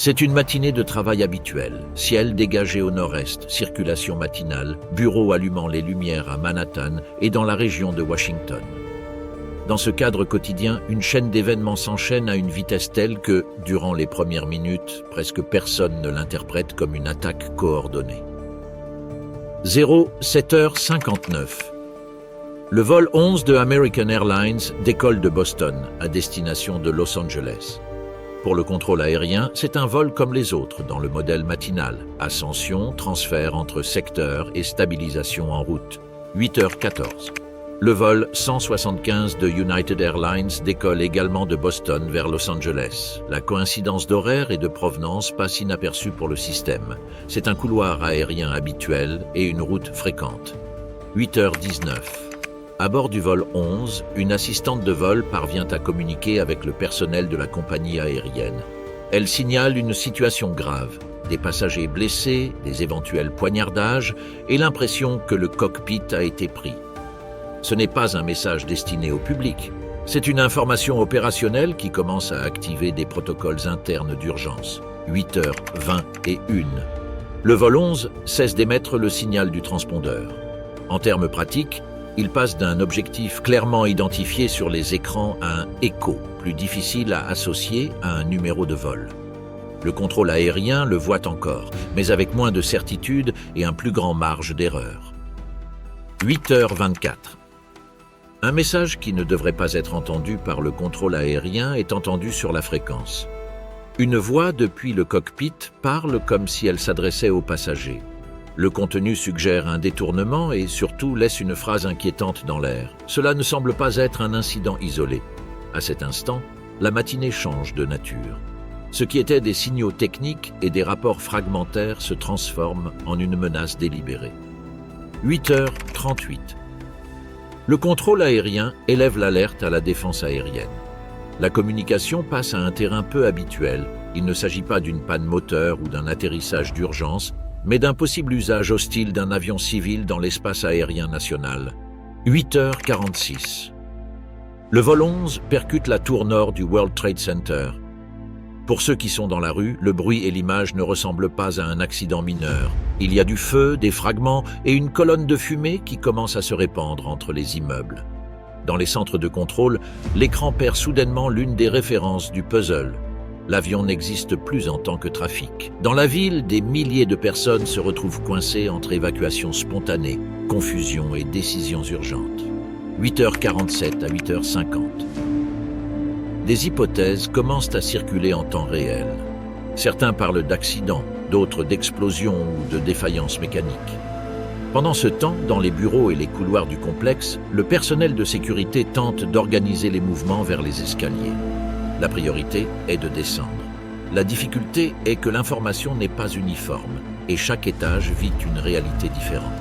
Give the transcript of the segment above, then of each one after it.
C'est une matinée de travail habituelle, ciel dégagé au nord-est, circulation matinale, bureaux allumant les lumières à Manhattan et dans la région de Washington. Dans ce cadre quotidien, une chaîne d'événements s'enchaîne à une vitesse telle que, durant les premières minutes, presque personne ne l'interprète comme une attaque coordonnée. 07h59. Le vol 11 de American Airlines décolle de Boston, à destination de Los Angeles. Pour le contrôle aérien, c'est un vol comme les autres dans le modèle matinal. Ascension, transfert entre secteurs et stabilisation en route. 8h14. Le vol 175 de United Airlines décolle également de Boston vers Los Angeles. La coïncidence d'horaire et de provenance passe inaperçue pour le système. C'est un couloir aérien habituel et une route fréquente. 8h19. À bord du vol 11, une assistante de vol parvient à communiquer avec le personnel de la compagnie aérienne. Elle signale une situation grave, des passagers blessés, des éventuels poignardages et l'impression que le cockpit a été pris. Ce n'est pas un message destiné au public, c'est une information opérationnelle qui commence à activer des protocoles internes d'urgence. 8h21. Le vol 11 cesse d'émettre le signal du transpondeur. En termes pratiques, il passe d'un objectif clairement identifié sur les écrans à un écho, plus difficile à associer à un numéro de vol. Le contrôle aérien le voit encore, mais avec moins de certitude et un plus grand marge d'erreur. 8h24. Un message qui ne devrait pas être entendu par le contrôle aérien est entendu sur la fréquence. Une voix depuis le cockpit parle comme si elle s'adressait aux passagers. Le contenu suggère un détournement et surtout laisse une phrase inquiétante dans l'air. Cela ne semble pas être un incident isolé. À cet instant, la matinée change de nature. Ce qui était des signaux techniques et des rapports fragmentaires se transforme en une menace délibérée. 8h38. Le contrôle aérien élève l'alerte à la défense aérienne. La communication passe à un terrain peu habituel. Il ne s'agit pas d'une panne moteur ou d'un atterrissage d'urgence, mais d'un possible usage hostile d'un avion civil dans l'espace aérien national. 8h46. Le vol 11 percute la tour nord du World Trade Center. Pour ceux qui sont dans la rue, le bruit et l'image ne ressemblent pas à un accident mineur. Il y a du feu, des fragments et une colonne de fumée qui commence à se répandre entre les immeubles. Dans les centres de contrôle, l'écran perd soudainement l'une des références du puzzle. L'avion n'existe plus en tant que trafic. Dans la ville, des milliers de personnes se retrouvent coincées entre évacuation spontanée, confusion et décisions urgentes. 8h47 à 8h50. Des hypothèses commencent à circuler en temps réel. Certains parlent d'accident, d'autres d'explosion ou de défaillance mécanique. Pendant ce temps, dans les bureaux et les couloirs du complexe, le personnel de sécurité tente d'organiser les mouvements vers les escaliers. La priorité est de descendre. La difficulté est que l'information n'est pas uniforme et chaque étage vit une réalité différente.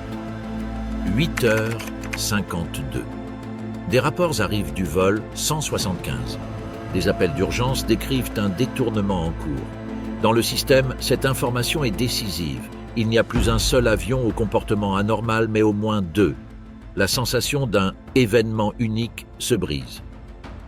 8h52. Des rapports arrivent du vol 175. Des appels d'urgence décrivent un détournement en cours. Dans le système, cette information est décisive. Il n'y a plus un seul avion au comportement anormal, mais au moins deux. La sensation d'un événement unique se brise.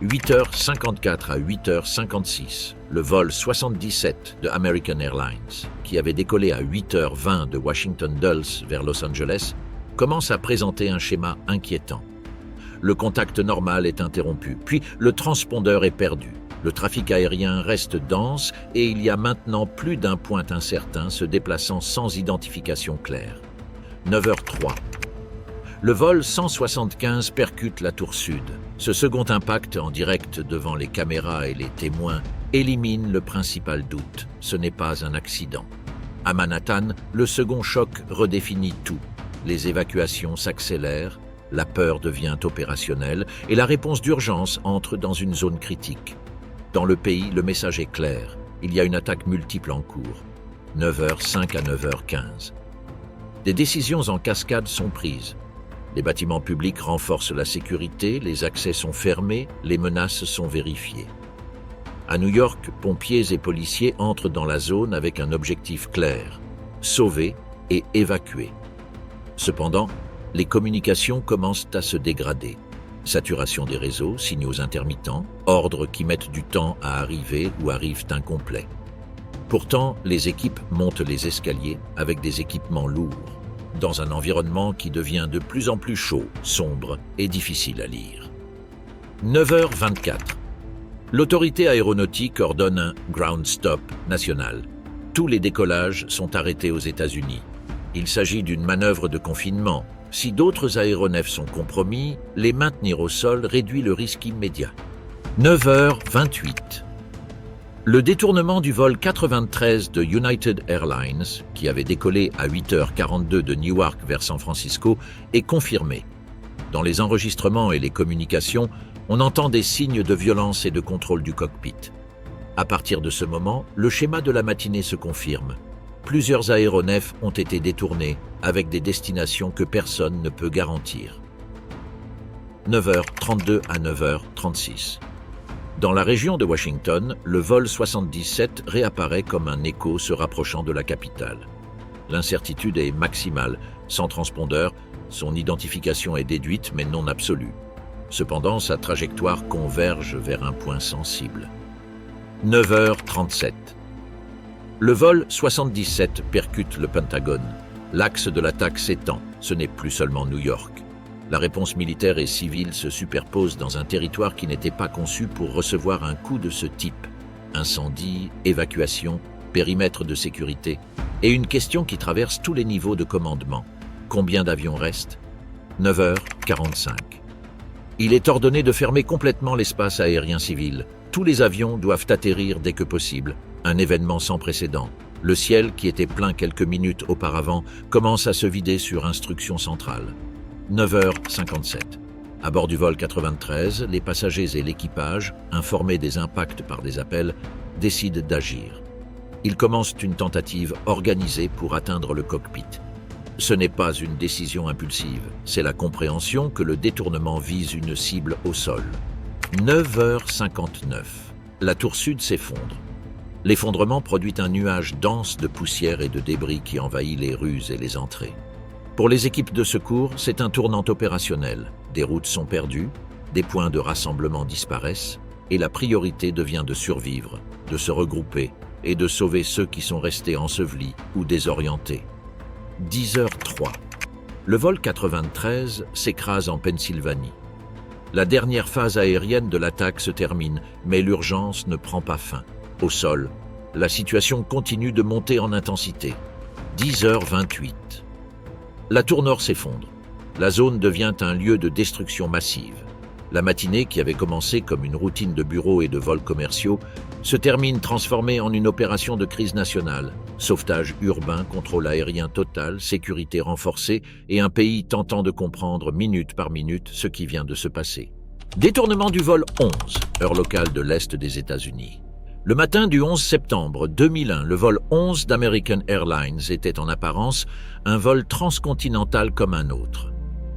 8h54 à 8h56, le vol 77 de American Airlines, qui avait décollé à 8h20 de Washington Dulles vers Los Angeles, commence à présenter un schéma inquiétant. Le contact normal est interrompu, puis le transpondeur est perdu. Le trafic aérien reste dense et il y a maintenant plus d'un point incertain se déplaçant sans identification claire. 9h03. Le vol 175 percute la tour sud. Ce second impact, en direct devant les caméras et les témoins, élimine le principal doute. Ce n'est pas un accident. À Manhattan, le second choc redéfinit tout. Les évacuations s'accélèrent, la peur devient opérationnelle et la réponse d'urgence entre dans une zone critique. Dans le pays, le message est clair. Il y a une attaque multiple en cours. 9h05 à 9h15. Des décisions en cascade sont prises. Les bâtiments publics renforcent la sécurité, les accès sont fermés, les menaces sont vérifiées. À New York, pompiers et policiers entrent dans la zone avec un objectif clair, sauver et évacuer. Cependant, les communications commencent à se dégrader. Saturation des réseaux, signaux intermittents, ordres qui mettent du temps à arriver ou arrivent incomplets. Pourtant, les équipes montent les escaliers avec des équipements lourds, dans un environnement qui devient de plus en plus chaud, sombre et difficile à lire. 9h24. L'autorité aéronautique ordonne un « ground stop » national. Tous les décollages sont arrêtés aux États-Unis. Il s'agit d'une manœuvre de confinement. Si d'autres aéronefs sont compromis, les maintenir au sol réduit le risque immédiat. 9h28. Le détournement du vol 93 de United Airlines, qui avait décollé à 8h42 de Newark vers San Francisco, est confirmé. Dans les enregistrements et les communications, on entend des signes de violence et de contrôle du cockpit. À partir de ce moment, le schéma de la matinée se confirme. Plusieurs aéronefs ont été détournés avec des destinations que personne ne peut garantir. 9h32 à 9h36. Dans la région de Washington, le vol 77 réapparaît comme un écho se rapprochant de la capitale. L'incertitude est maximale. Sans transpondeur, son identification est déduite mais non absolue. Cependant, sa trajectoire converge vers un point sensible. 9h37. Le vol 77 percute le Pentagone. L'axe de l'attaque s'étend. Ce n'est plus seulement New York. La réponse militaire et civile se superpose dans un territoire qui n'était pas conçu pour recevoir un coup de ce type. Incendie, évacuation, périmètre de sécurité et une question qui traverse tous les niveaux de commandement. Combien d'avions restent ? 9h45. Il est ordonné de fermer complètement l'espace aérien civil. Tous les avions doivent atterrir dès que possible. Un événement sans précédent. Le ciel, qui était plein quelques minutes auparavant, commence à se vider sur instruction centrale. 9h57. À bord du vol 93, les passagers et l'équipage, informés des impacts par des appels, décident d'agir. Ils commencent une tentative organisée pour atteindre le cockpit. Ce n'est pas une décision impulsive, c'est la compréhension que le détournement vise une cible au sol. 9h59. La tour sud s'effondre. L'effondrement produit un nuage dense de poussière et de débris qui envahit les rues et les entrées. Pour les équipes de secours, c'est un tournant opérationnel. Des routes sont perdues, des points de rassemblement disparaissent, et la priorité devient de survivre, de se regrouper et de sauver ceux qui sont restés ensevelis ou désorientés. 10h03. Le vol 93 s'écrase en Pennsylvanie. La dernière phase aérienne de l'attaque se termine, mais l'urgence ne prend pas fin. Au sol, la situation continue de monter en intensité. 10h28. La tour nord s'effondre. La zone devient un lieu de destruction massive. La matinée, qui avait commencé comme une routine de bureaux et de vols commerciaux, se termine transformée en une opération de crise nationale. Sauvetage urbain, contrôle aérien total, sécurité renforcée et un pays tentant de comprendre minute par minute ce qui vient de se passer. Détournement du vol 11, heure locale de l'Est des États-Unis. Le matin du 11 septembre 2001, le vol 11 d'American Airlines était en apparence un vol transcontinental comme un autre.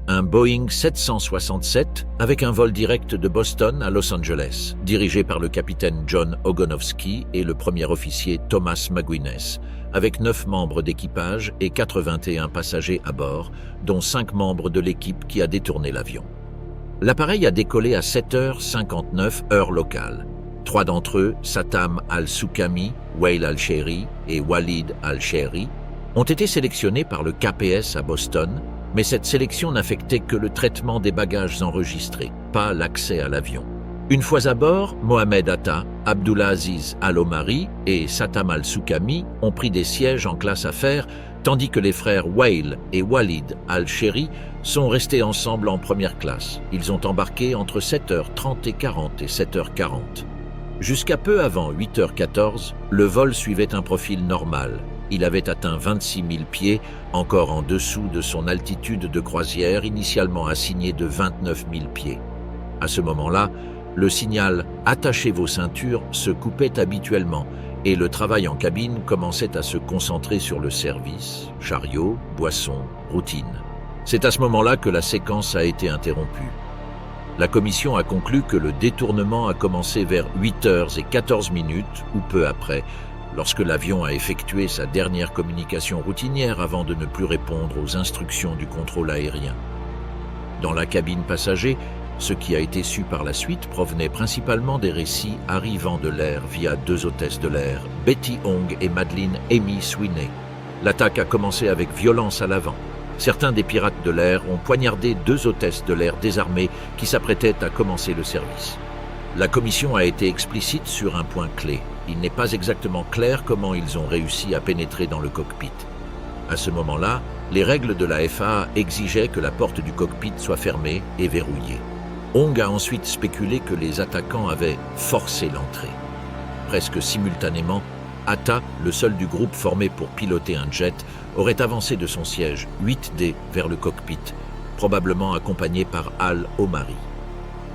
Un Boeing 767 avec un vol direct de Boston à Los Angeles, dirigé par le capitaine John Ogonowski et le premier officier Thomas McGuinness, avec 9 membres d'équipage et 81 passagers à bord, dont 5 membres de l'équipe qui a détourné l'avion. L'appareil a décollé à 7h59 heure locale. 3 d'entre eux, Satam al-Soukami, Wael al-Shehri et Walid al-Shehri, ont été sélectionnés par le KPS à Boston, mais cette sélection n'affectait que le traitement des bagages enregistrés, pas l'accès à l'avion. Une fois à bord, Mohamed Atta, Abdulaziz Al-Omari et Satam al-Soukami ont pris des sièges en classe affaires, tandis que les frères Wael et Walid al-Shehri sont restés ensemble en première classe. Ils ont embarqué entre 7h30 et 40 et 7h40. Jusqu'à peu avant 8h14, le vol suivait un profil normal. Il avait atteint 26 000 pieds, encore en dessous de son altitude de croisière initialement assignée de 29 000 pieds. À ce moment-là, le signal « Attachez vos ceintures » se coupait habituellement et le travail en cabine commençait à se concentrer sur le service, chariot, boissons, routine. C'est à ce moment-là que la séquence a été interrompue. La commission a conclu que le détournement a commencé vers 8h14 ou peu après, lorsque l'avion a effectué sa dernière communication routinière avant de ne plus répondre aux instructions du contrôle aérien. Dans la cabine passager, Ce qui a été su par la suite provenait principalement des récits arrivant de l'air via deux hôtesses de l'air, Betty Ong et Madeleine Amy Sweeney. L'attaque a commencé avec violence à l'avant. Certains des pirates de l'air ont poignardé deux hôtesses de l'air désarmées qui s'apprêtaient à commencer le service. La commission a été explicite sur un point clé. Il n'est pas exactement clair comment ils ont réussi à pénétrer dans le cockpit. À ce moment-là, les règles de la FAA exigeaient que la porte du cockpit soit fermée et verrouillée. Ong a ensuite spéculé que les attaquants avaient forcé l'entrée. Presque simultanément, Atta, le seul du groupe formé pour piloter un jet, aurait avancé de son siège 8D vers le cockpit, probablement accompagné par Al Omari.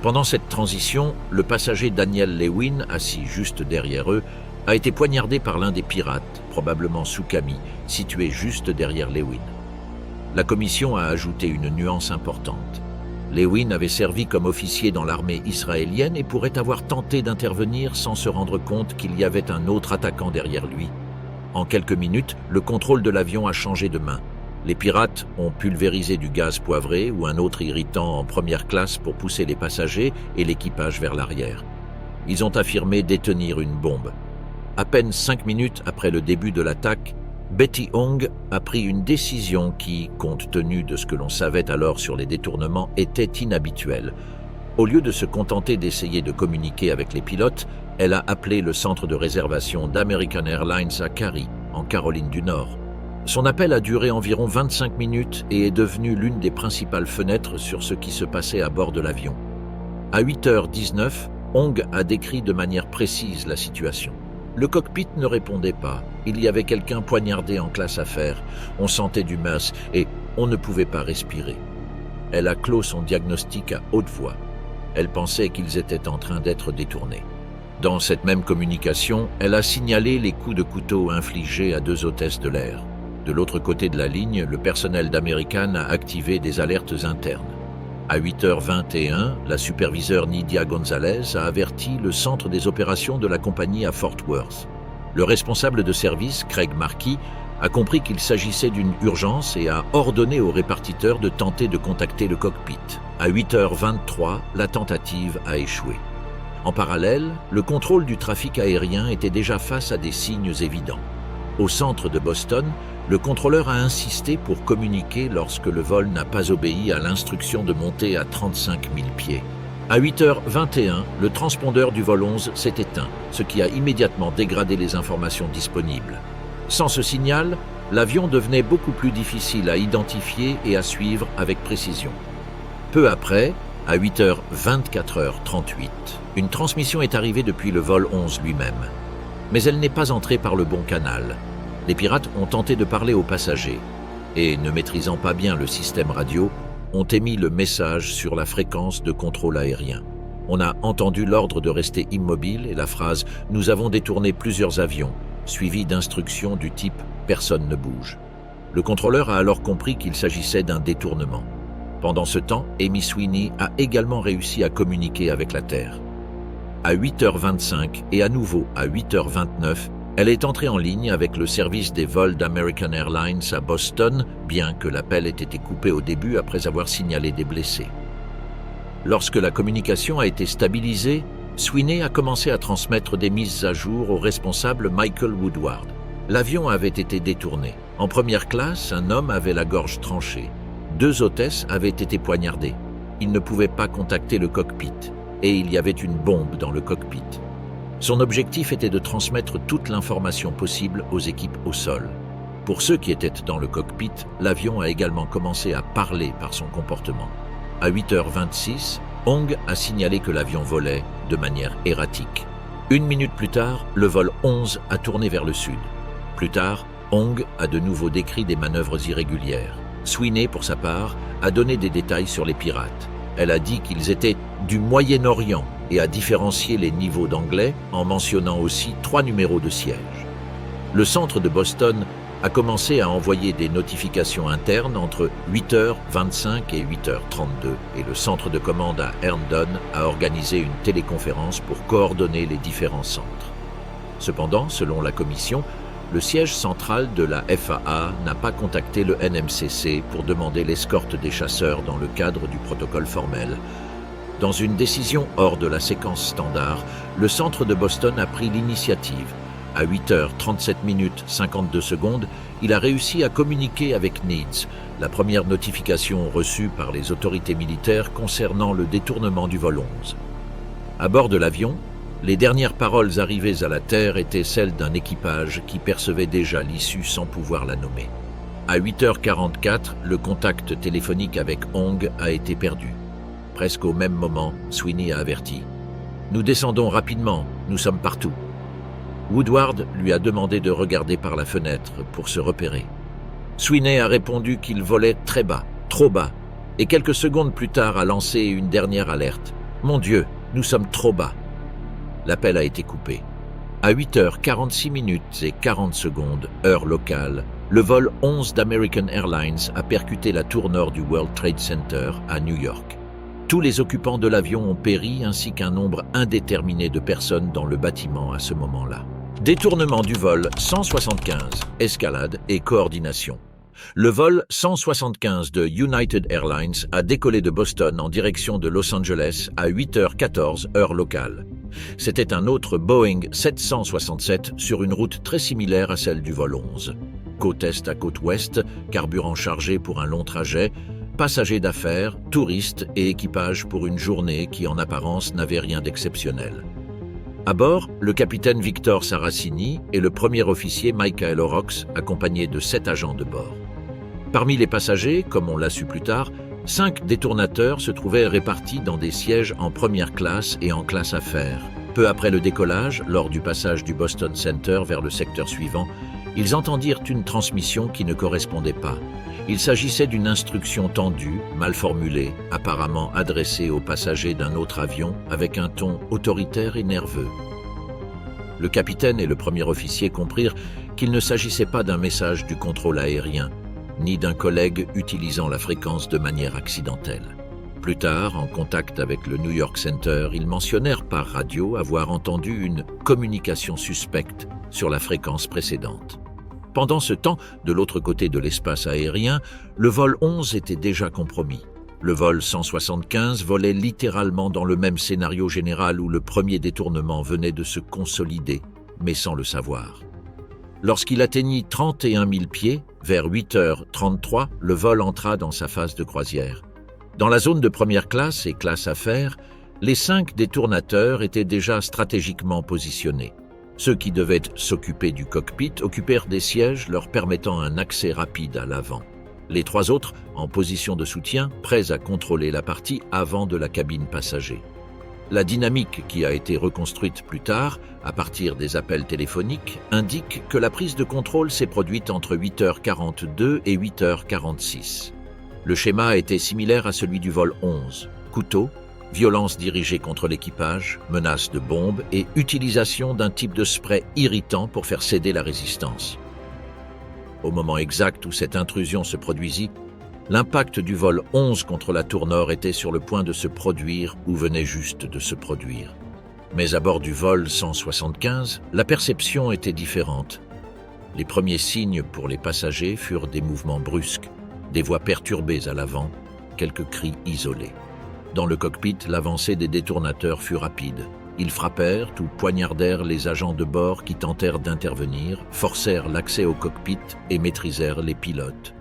Pendant cette transition, le passager Daniel Lewin, assis juste derrière eux, a été poignardé par l'un des pirates, probablement Soukami, situé juste derrière Lewin. La commission a ajouté une nuance importante. Lewin avait servi comme officier dans l'armée israélienne et pourrait avoir tenté d'intervenir sans se rendre compte qu'il y avait un autre attaquant derrière lui. En quelques minutes, le contrôle de l'avion a changé de main. Les pirates ont pulvérisé du gaz poivré ou un autre irritant en première classe pour pousser les passagers et l'équipage vers l'arrière. Ils ont affirmé détenir une bombe. À peine 5 minutes après le début de l'attaque, Betty Ong a pris une décision qui, compte tenu de ce que l'on savait alors sur les détournements, était inhabituelle. Au lieu de se contenter d'essayer de communiquer avec les pilotes, elle a appelé le centre de réservation d'American Airlines à Cary, en Caroline du Nord. Son appel a duré environ 25 minutes et est devenu l'une des principales fenêtres sur ce qui se passait à bord de l'avion. À 8h19, Ong a décrit de manière précise la situation. Le cockpit ne répondait pas. Il y avait quelqu'un poignardé en classe affaires. On sentait du masse et on ne pouvait pas respirer. Elle a clos son diagnostic à haute voix. Elle pensait qu'ils étaient en train d'être détournés. Dans cette même communication, elle a signalé les coups de couteau infligés à deux hôtesses de l'air. De l'autre côté de la ligne, le personnel d'American a activé des alertes internes. À 8h21, la superviseure Nydia Gonzalez a averti le centre des opérations de la compagnie à Fort Worth. Le responsable de service, Craig Markey, a compris qu'il s'agissait d'une urgence et a ordonné aux répartiteurs de tenter de contacter le cockpit. À 8h23, la tentative a échoué. En parallèle, le contrôle du trafic aérien était déjà face à des signes évidents. Au centre de Boston, le contrôleur a insisté pour communiquer lorsque le vol n'a pas obéi à l'instruction de monter à 35 000 pieds. À 8h21, le transpondeur du vol 11 s'est éteint, ce qui a immédiatement dégradé les informations disponibles. Sans ce signal, l'avion devenait beaucoup plus difficile à identifier et à suivre avec précision. Peu après, à 8h24h38, une transmission est arrivée depuis le vol 11 lui-même. Mais elle n'est pas entrée par le bon canal. Les pirates ont tenté de parler aux passagers et, ne maîtrisant pas bien le système radio, ont émis le message sur la fréquence de contrôle aérien. On a entendu l'ordre de rester immobile et la phrase « Nous avons détourné plusieurs avions », suivie d'instructions du type « Personne ne bouge ». Le contrôleur a alors compris qu'il s'agissait d'un détournement. Pendant ce temps, Amy Sweeney a également réussi à communiquer avec la Terre. À 8h25 et à nouveau à 8h29, elle est entrée en ligne avec le service des vols d'American Airlines à Boston, bien que l'appel ait été coupé au début après avoir signalé des blessés. Lorsque la communication a été stabilisée, Sweeney a commencé à transmettre des mises à jour au responsable Michael Woodward. L'avion avait été détourné. En première classe, un homme avait la gorge tranchée. 2 hôtesses avaient été poignardées. Il ne pouvait pas contacter le cockpit, et il y avait une bombe dans le cockpit. Son objectif était de transmettre toute l'information possible aux équipes au sol. Pour ceux qui étaient dans le cockpit, l'avion a également commencé à parler par son comportement. À 8h26, Ong a signalé que l'avion volait de manière erratique. 1 minute plus tard, le vol 11 a tourné vers le sud. Plus tard, Ong a de nouveau décrit des manœuvres irrégulières. Sweeney, pour sa part, a donné des détails sur les pirates. Elle a dit qu'ils étaient du Moyen-Orient et a différencié les niveaux d'anglais en mentionnant aussi 3 numéros de siège. Le centre de Boston a commencé à envoyer des notifications internes entre 8h25 et 8h32 et le centre de commande à Herndon a organisé une téléconférence pour coordonner les différents centres. Cependant, selon la commission, le siège central de la FAA n'a pas contacté le NMCC pour demander l'escorte des chasseurs dans le cadre du protocole formel. Dans une décision hors de la séquence standard, le centre de Boston a pris l'initiative. À 8h37 minutes 52 secondes, il a réussi à communiquer avec NEADS, la première notification reçue par les autorités militaires concernant le détournement du vol 11. À bord de l'avion, les dernières paroles arrivées à la Terre étaient celles d'un équipage qui percevait déjà l'issue sans pouvoir la nommer. À 8h44, le contact téléphonique avec Hong a été perdu. Presque au même moment, Sweeney a averti « Nous descendons rapidement, nous sommes partout ». Woodward lui a demandé de regarder par la fenêtre pour se repérer. Sweeney a répondu qu'il volait très bas, trop bas, et quelques secondes plus tard a lancé une dernière alerte. « Mon Dieu, nous sommes trop bas ». L'appel a été coupé. À 8h46 minutes 40 secondes, heure locale, le vol 11 d'American Airlines a percuté la tour nord du World Trade Center à New York. Tous les occupants de l'avion ont péri ainsi qu'un nombre indéterminé de personnes dans le bâtiment à ce moment-là. Détournement du vol 175, escalade et coordination. Le vol 175 de United Airlines a décollé de Boston en direction de Los Angeles à 8h14 heure locale. C'était un autre Boeing 767 sur une route très similaire à celle du vol 11. Côte est à côte ouest, carburant chargé pour un long trajet, passagers d'affaires, touristes et équipage pour une journée qui en apparence n'avait rien d'exceptionnel. À bord, le capitaine Victor Saracini et le premier officier Michael Horrocks, accompagnés de 7 agents de bord. Parmi les passagers, comme on l'a su plus tard, 5 détournateurs se trouvaient répartis dans des sièges en première classe et en classe affaires. Peu après le décollage, lors du passage du Boston Center vers le secteur suivant, ils entendirent une transmission qui ne correspondait pas. Il s'agissait d'une instruction tendue, mal formulée, apparemment adressée aux passagers d'un autre avion avec un ton autoritaire et nerveux. Le capitaine et le premier officier comprirent qu'il ne s'agissait pas d'un message du contrôle aérien, ni d'un collègue utilisant la fréquence de manière accidentelle. Plus tard, en contact avec le New York Center, ils mentionnèrent par radio avoir entendu une communication suspecte sur la fréquence précédente. Pendant ce temps, de l'autre côté de l'espace aérien, le vol 11 était déjà compromis. Le vol 175 volait littéralement dans le même scénario général où le premier détournement venait de se consolider, mais sans le savoir. Lorsqu'il atteignit 31 000 pieds, vers 8h33, le vol entra dans sa phase de croisière. Dans la zone de première classe et classe affaires, les 5 détournateurs étaient déjà stratégiquement positionnés. Ceux qui devaient s'occuper du cockpit occupèrent des sièges leur permettant un accès rapide à l'avant. Les 3 autres, en position de soutien, prêts à contrôler la partie avant de la cabine passager. La dynamique qui a été reconstruite plus tard, à partir des appels téléphoniques, indique que la prise de contrôle s'est produite entre 8h42 et 8h46. Le schéma était similaire à celui du vol 11. Couteau, violence dirigée contre l'équipage, menace de bombe et utilisation d'un type de spray irritant pour faire céder la résistance. Au moment exact où cette intrusion se produisit, l'impact du vol 11 contre la tour nord était sur le point de se produire ou venait juste de se produire. Mais à bord du vol 175, la perception était différente. Les premiers signes pour les passagers furent des mouvements brusques, des voix perturbées à l'avant, quelques cris isolés. Dans le cockpit, l'avancée des détournateurs fut rapide. Ils frappèrent ou poignardèrent les agents de bord qui tentèrent d'intervenir, forcèrent l'accès au cockpit et maîtrisèrent les pilotes.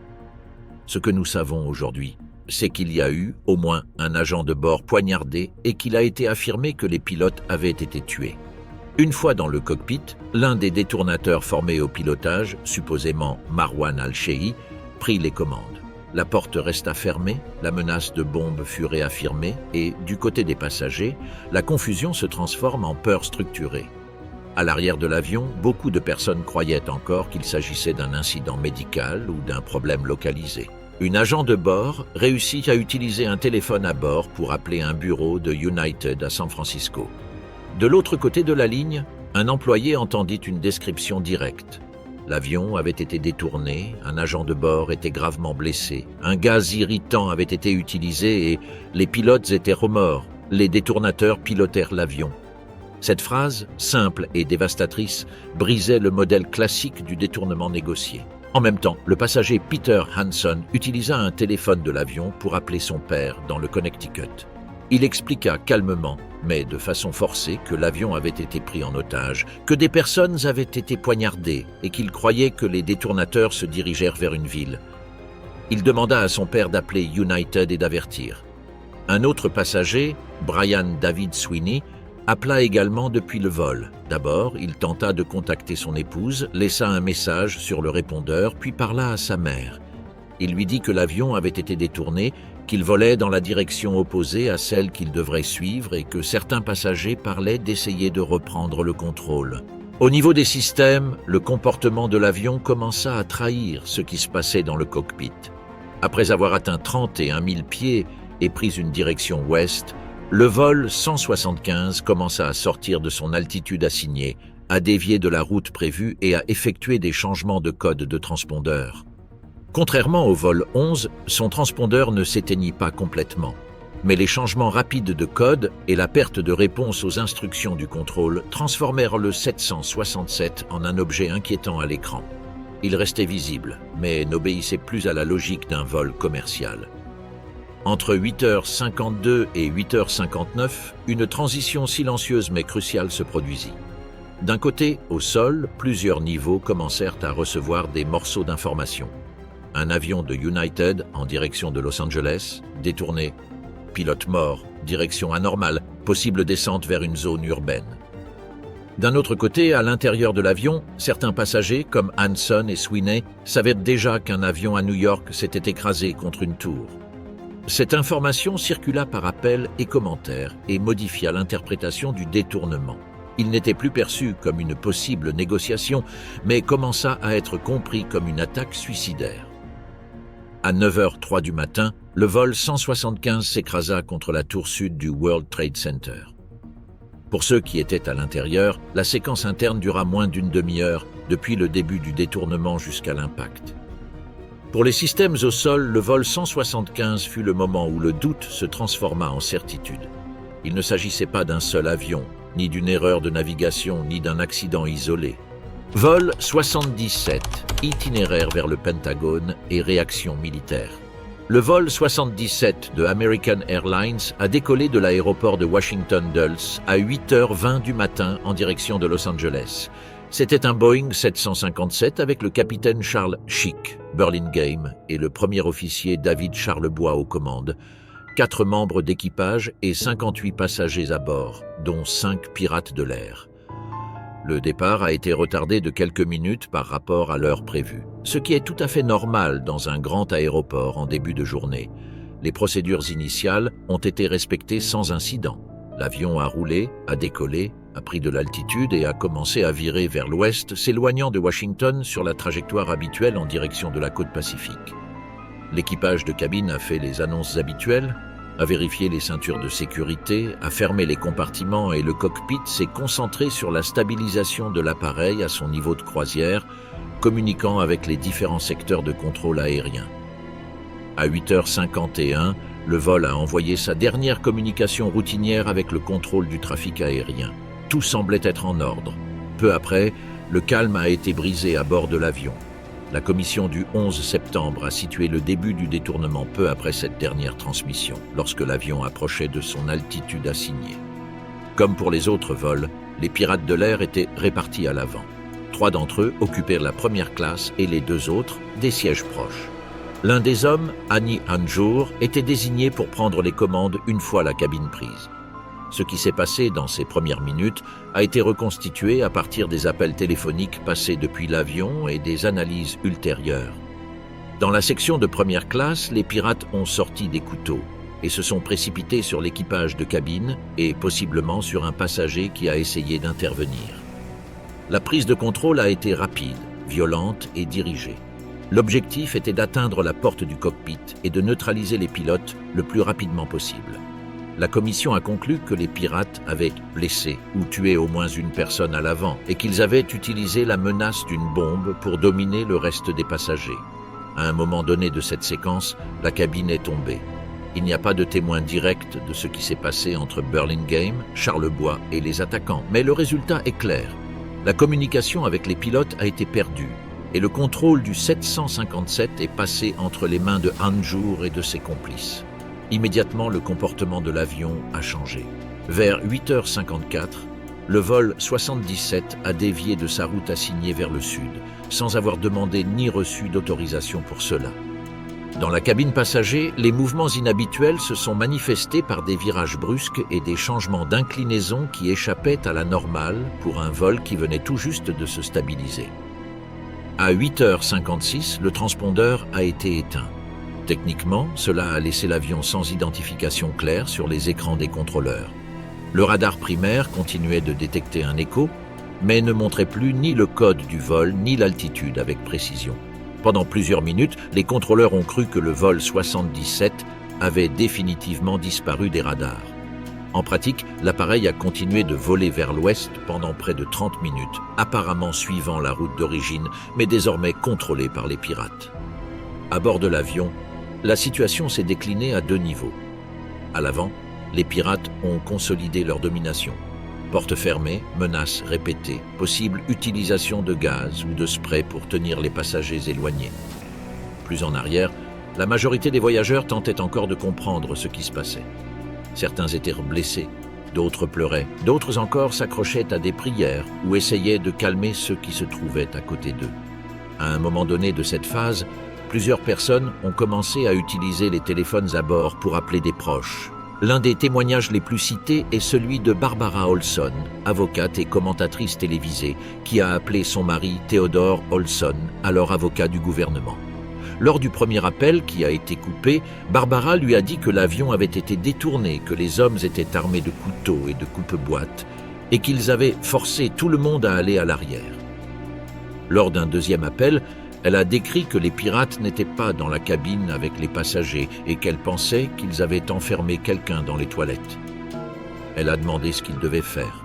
Ce que nous savons aujourd'hui, c'est qu'il y a eu au moins un agent de bord poignardé et qu'il a été affirmé que les pilotes avaient été tués. Une fois dans le cockpit, l'un des détournateurs formés au pilotage, supposément Marwan al-Shehi, prit les commandes. La porte resta fermée, la menace de bombe fut réaffirmée et, du côté des passagers, la confusion se transforme en peur structurée. À l'arrière de l'avion, beaucoup de personnes croyaient encore qu'il s'agissait d'un incident médical ou d'un problème localisé. Une agent de bord réussit à utiliser un téléphone à bord pour appeler un bureau de United à San Francisco. De l'autre côté de la ligne, un employé entendit une description directe. L'avion avait été détourné, un agent de bord était gravement blessé, un gaz irritant avait été utilisé et les pilotes étaient remords. Les détournateurs pilotèrent l'avion. Cette phrase, simple et dévastatrice, brisait le modèle classique du détournement négocié. En même temps, le passager Peter Hanson utilisa un téléphone de l'avion pour appeler son père dans le Connecticut. Il expliqua calmement, mais de façon forcée, que l'avion avait été pris en otage, que des personnes avaient été poignardées et qu'il croyait que les détournateurs se dirigèrent vers une ville. Il demanda à son père d'appeler United et d'avertir. Un autre passager, Brian David Sweeney, appela également depuis le vol. D'abord, il tenta de contacter son épouse, laissa un message sur le répondeur, puis parla à sa mère. Il lui dit que l'avion avait été détourné, qu'il volait dans la direction opposée à celle qu'il devrait suivre et que certains passagers parlaient d'essayer de reprendre le contrôle. Au niveau des systèmes, le comportement de l'avion commença à trahir ce qui se passait dans le cockpit. Après avoir atteint 31 000 pieds et pris une direction ouest, le vol 175 commença à sortir de son altitude assignée, à dévier de la route prévue et à effectuer des changements de code de transpondeur. Contrairement au vol 11, son transpondeur ne s'éteignit pas complètement. Mais les changements rapides de code et la perte de réponse aux instructions du contrôle transformèrent le 767 en un objet inquiétant à l'écran. Il restait visible, mais n'obéissait plus à la logique d'un vol commercial. Entre 8h52 et 8h59, une transition silencieuse mais cruciale se produisit. D'un côté, au sol, plusieurs niveaux commencèrent à recevoir des morceaux d'information. Un avion de United en direction de Los Angeles, détourné. Pilote mort, direction anormale, possible descente vers une zone urbaine. D'un autre côté, à l'intérieur de l'avion, certains passagers, comme Hanson et Sweeney, savaient déjà qu'un avion à New York s'était écrasé contre une tour. Cette information circula par appel et commentaires et modifia l'interprétation du détournement. Il n'était plus perçu comme une possible négociation, mais commença à être compris comme une attaque suicidaire. À 9h03 du matin, le vol 175 s'écrasa contre la tour sud du World Trade Center. Pour ceux qui étaient à l'intérieur, la séquence interne dura moins d'une demi-heure, depuis le début du détournement jusqu'à l'impact. Pour les systèmes au sol, le vol 175 fut le moment où le doute se transforma en certitude. Il ne s'agissait pas d'un seul avion, ni d'une erreur de navigation, ni d'un accident isolé. Vol 77, itinéraire vers le Pentagone et réaction militaire. Le vol 77 de American Airlines a décollé de l'aéroport de Washington Dulles à 8h20 du matin en direction de Los Angeles. C'était un Boeing 757 avec le capitaine Charles Schick, Burlingame, et le premier officier David Charlebois aux commandes, 4 membres d'équipage et 58 passagers à bord, dont 5 pirates de l'air. Le départ a été retardé de quelques minutes par rapport à l'heure prévue, ce qui est tout à fait normal dans un grand aéroport en début de journée. Les procédures initiales ont été respectées sans incident. L'avion a roulé, a décollé, a pris de l'altitude et a commencé à virer vers l'ouest, s'éloignant de Washington sur la trajectoire habituelle en direction de la côte Pacifique. L'équipage de cabine a fait les annonces habituelles, a vérifié les ceintures de sécurité, a fermé les compartiments et le cockpit s'est concentré sur la stabilisation de l'appareil à son niveau de croisière, communiquant avec les différents secteurs de contrôle aérien. À 8h51, le vol a envoyé sa dernière communication routinière avec le contrôle du trafic aérien. Tout semblait être en ordre. Peu après, le calme a été brisé à bord de l'avion. La commission du 11 septembre a situé le début du détournement peu après cette dernière transmission, lorsque l'avion approchait de son altitude assignée. Comme pour les autres vols, les pirates de l'air étaient répartis à l'avant. 3 d'entre eux occupèrent la première classe et les 2 autres, des sièges proches. L'un des hommes, Annie Hanjour, était désigné pour prendre les commandes une fois la cabine prise. Ce qui s'est passé dans ces premières minutes a été reconstitué à partir des appels téléphoniques passés depuis l'avion et des analyses ultérieures. Dans la section de première classe, les pirates ont sorti des couteaux et se sont précipités sur l'équipage de cabine et possiblement sur un passager qui a essayé d'intervenir. La prise de contrôle a été rapide, violente et dirigée. L'objectif était d'atteindre la porte du cockpit et de neutraliser les pilotes le plus rapidement possible. La commission a conclu que les pirates avaient blessé ou tué au moins une personne à l'avant et qu'ils avaient utilisé la menace d'une bombe pour dominer le reste des passagers. À un moment donné de cette séquence, la cabine est tombée. Il n'y a pas de témoin direct de ce qui s'est passé entre Burlingame, Charlebois et les attaquants, mais le résultat est clair. La communication avec les pilotes a été perdue et le contrôle du 757 est passé entre les mains de Hanjour et de ses complices. Immédiatement, le comportement de l'avion a changé. Vers 8h54, le vol 77 a dévié de sa route assignée vers le sud, sans avoir demandé ni reçu d'autorisation pour cela. Dans la cabine passager, les mouvements inhabituels se sont manifestés par des virages brusques et des changements d'inclinaison qui échappaient à la normale pour un vol qui venait tout juste de se stabiliser. À 8h56, le transpondeur a été éteint. Techniquement, cela a laissé l'avion sans identification claire sur les écrans des contrôleurs. Le radar primaire continuait de détecter un écho, mais ne montrait plus ni le code du vol ni l'altitude avec précision. Pendant plusieurs minutes, les contrôleurs ont cru que le vol 77 avait définitivement disparu des radars. En pratique, l'appareil a continué de voler vers l'ouest pendant près de 30 minutes, apparemment suivant la route d'origine, mais désormais contrôlé par les pirates. À bord de l'avion, la situation s'est déclinée à deux niveaux. À l'avant, les pirates ont consolidé leur domination. Portes fermées, menaces répétées, possible utilisation de gaz ou de spray pour tenir les passagers éloignés. Plus en arrière, la majorité des voyageurs tentaient encore de comprendre ce qui se passait. Certains étaient blessés, d'autres pleuraient, d'autres encore s'accrochaient à des prières ou essayaient de calmer ceux qui se trouvaient à côté d'eux. À un moment donné de cette phase, plusieurs personnes ont commencé à utiliser les téléphones à bord pour appeler des proches. L'un des témoignages les plus cités est celui de Barbara Olson, avocate et commentatrice télévisée, qui a appelé son mari Theodore Olson, alors avocat du gouvernement. Lors du premier appel qui a été coupé, Barbara lui a dit que l'avion avait été détourné, que les hommes étaient armés de couteaux et de coupe-boîtes, et qu'ils avaient forcé tout le monde à aller à l'arrière. Lors d'un deuxième appel, elle a décrit que les pirates n'étaient pas dans la cabine avec les passagers et qu'elle pensait qu'ils avaient enfermé quelqu'un dans les toilettes. Elle a demandé ce qu'ils devaient faire.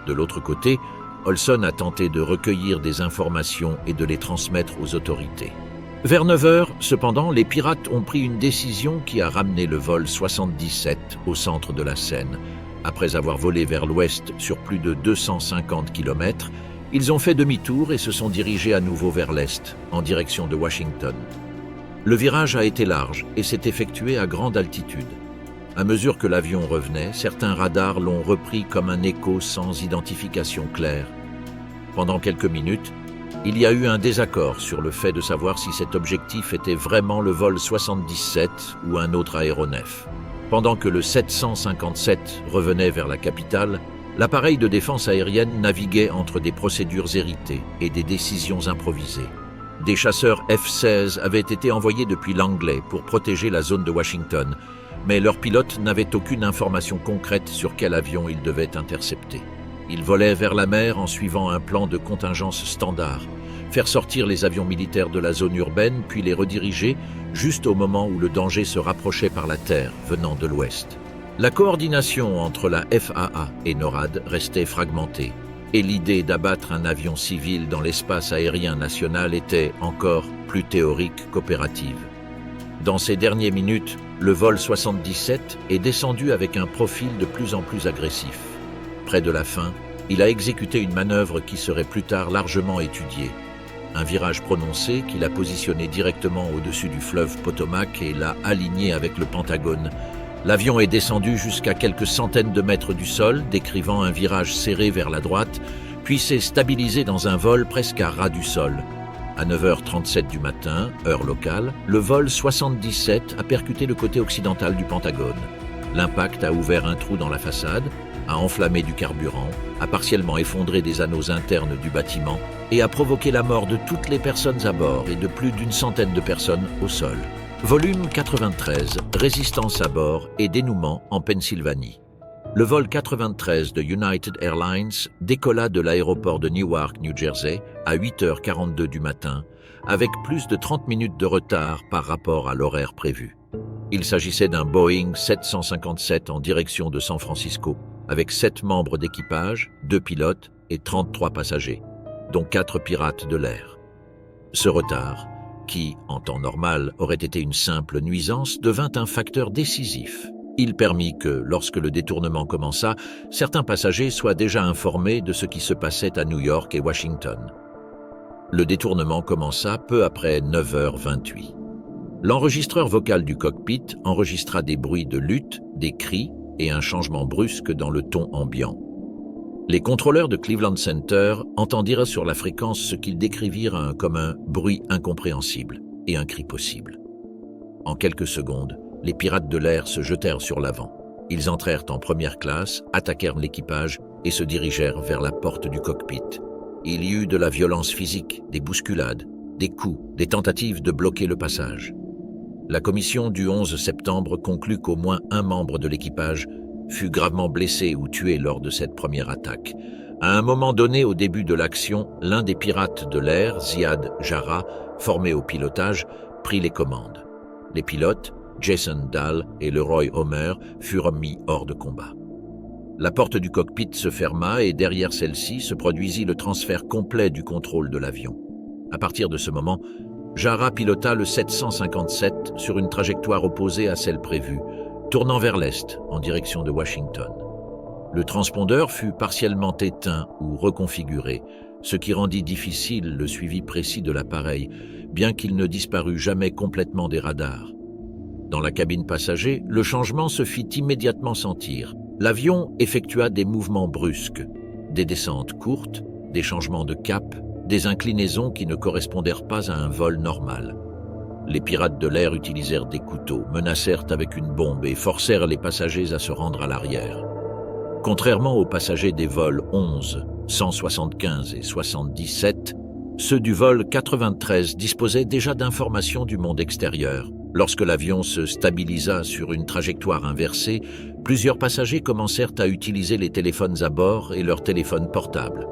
De l'autre côté, Olson a tenté de recueillir des informations et de les transmettre aux autorités. Vers 9h, cependant, les pirates ont pris une décision qui a ramené le vol 77 au centre de la Seine. Après avoir volé vers l'ouest sur plus de 250 km, ils ont fait demi-tour et se sont dirigés à nouveau vers l'est, en direction de Washington. Le virage a été large et s'est effectué à grande altitude. À mesure que l'avion revenait, certains radars l'ont repris comme un écho sans identification claire. Pendant quelques minutes, il y a eu un désaccord sur le fait de savoir si cet objectif était vraiment le vol 77 ou un autre aéronef. Pendant que le 757 revenait vers la capitale, l'appareil de défense aérienne naviguait entre des procédures héritées et des décisions improvisées. Des chasseurs F-16 avaient été envoyés depuis Langley pour protéger la zone de Washington, mais leurs pilotes n'avaient aucune information concrète sur quel avion ils devaient intercepter. Ils volaient vers la mer en suivant un plan de contingence standard, faire sortir les avions militaires de la zone urbaine puis les rediriger juste au moment où le danger se rapprochait par la terre venant de l'ouest. La coordination entre la FAA et NORAD restait fragmentée, et l'idée d'abattre un avion civil dans l'espace aérien national était encore plus théorique qu'opérative. Dans ces dernières minutes, le vol 77 est descendu avec un profil de plus en plus agressif. Près de la fin, il a exécuté une manœuvre qui serait plus tard largement étudiée. Un virage prononcé qui l'a positionné directement au-dessus du fleuve Potomac et l'a aligné avec le Pentagone. L'avion est descendu jusqu'à quelques centaines de mètres du sol, décrivant un virage serré vers la droite, puis s'est stabilisé dans un vol presque à ras du sol. À 9h37 du matin, heure locale, le vol 77 a percuté le côté occidental du Pentagone. L'impact a ouvert un trou dans la façade, a enflammé du carburant, a partiellement effondré des anneaux internes du bâtiment et a provoqué la mort de toutes les personnes à bord et de plus d'une centaine de personnes au sol. Volume 93, résistance à bord et dénouement en Pennsylvanie. Le vol 93 de United Airlines décolla de l'aéroport de Newark, New Jersey, à 8h42 du matin, avec plus de 30 minutes de retard par rapport à l'horaire prévu. Il s'agissait d'un Boeing 757 en direction de San Francisco, avec 7 membres d'équipage, 2 pilotes et 33 passagers, dont 4 pirates de l'air. Ce retard, qui, en temps normal, aurait été une simple nuisance, devint un facteur décisif. Il permit que, lorsque le détournement commença, certains passagers soient déjà informés de ce qui se passait à New York et Washington. Le détournement commença peu après 9h28. L'enregistreur vocal du cockpit enregistra des bruits de lutte, des cris et un changement brusque dans le ton ambiant. Les contrôleurs de Cleveland Center entendirent sur la fréquence ce qu'ils décrivirent comme un bruit incompréhensible et un cri possible. En quelques secondes, les pirates de l'air se jetèrent sur l'avant. Ils entrèrent en première classe, attaquèrent l'équipage et se dirigèrent vers la porte du cockpit. Il y eut de la violence physique, des bousculades, des coups, des tentatives de bloquer le passage. La commission du 11 septembre conclut qu'au moins un membre de l'équipage fut gravement blessé ou tué lors de cette première attaque. À un moment donné au début de l'action, l'un des pirates de l'air, Ziad Jarrah, formé au pilotage, prit les commandes. Les pilotes, Jason Dahl et Leroy Homer, furent mis hors de combat. La porte du cockpit se ferma et derrière celle-ci se produisit le transfert complet du contrôle de l'avion. À partir de ce moment, Jarrah pilota le 757 sur une trajectoire opposée à celle prévue, tournant vers l'est, en direction de Washington. Le transpondeur fut partiellement éteint ou reconfiguré, ce qui rendit difficile le suivi précis de l'appareil, bien qu'il ne disparût jamais complètement des radars. Dans la cabine passager, le changement se fit immédiatement sentir. L'avion effectua des mouvements brusques, des descentes courtes, des changements de cap, des inclinaisons qui ne correspondèrent pas à un vol normal. Les pirates de l'air utilisèrent des couteaux, menacèrent avec une bombe et forcèrent les passagers à se rendre à l'arrière. Contrairement aux passagers des vols 11, 175 et 77, ceux du vol 93 disposaient déjà d'informations du monde extérieur. Lorsque l'avion se stabilisa sur une trajectoire inversée, plusieurs passagers commencèrent à utiliser les téléphones à bord et leurs téléphones portables.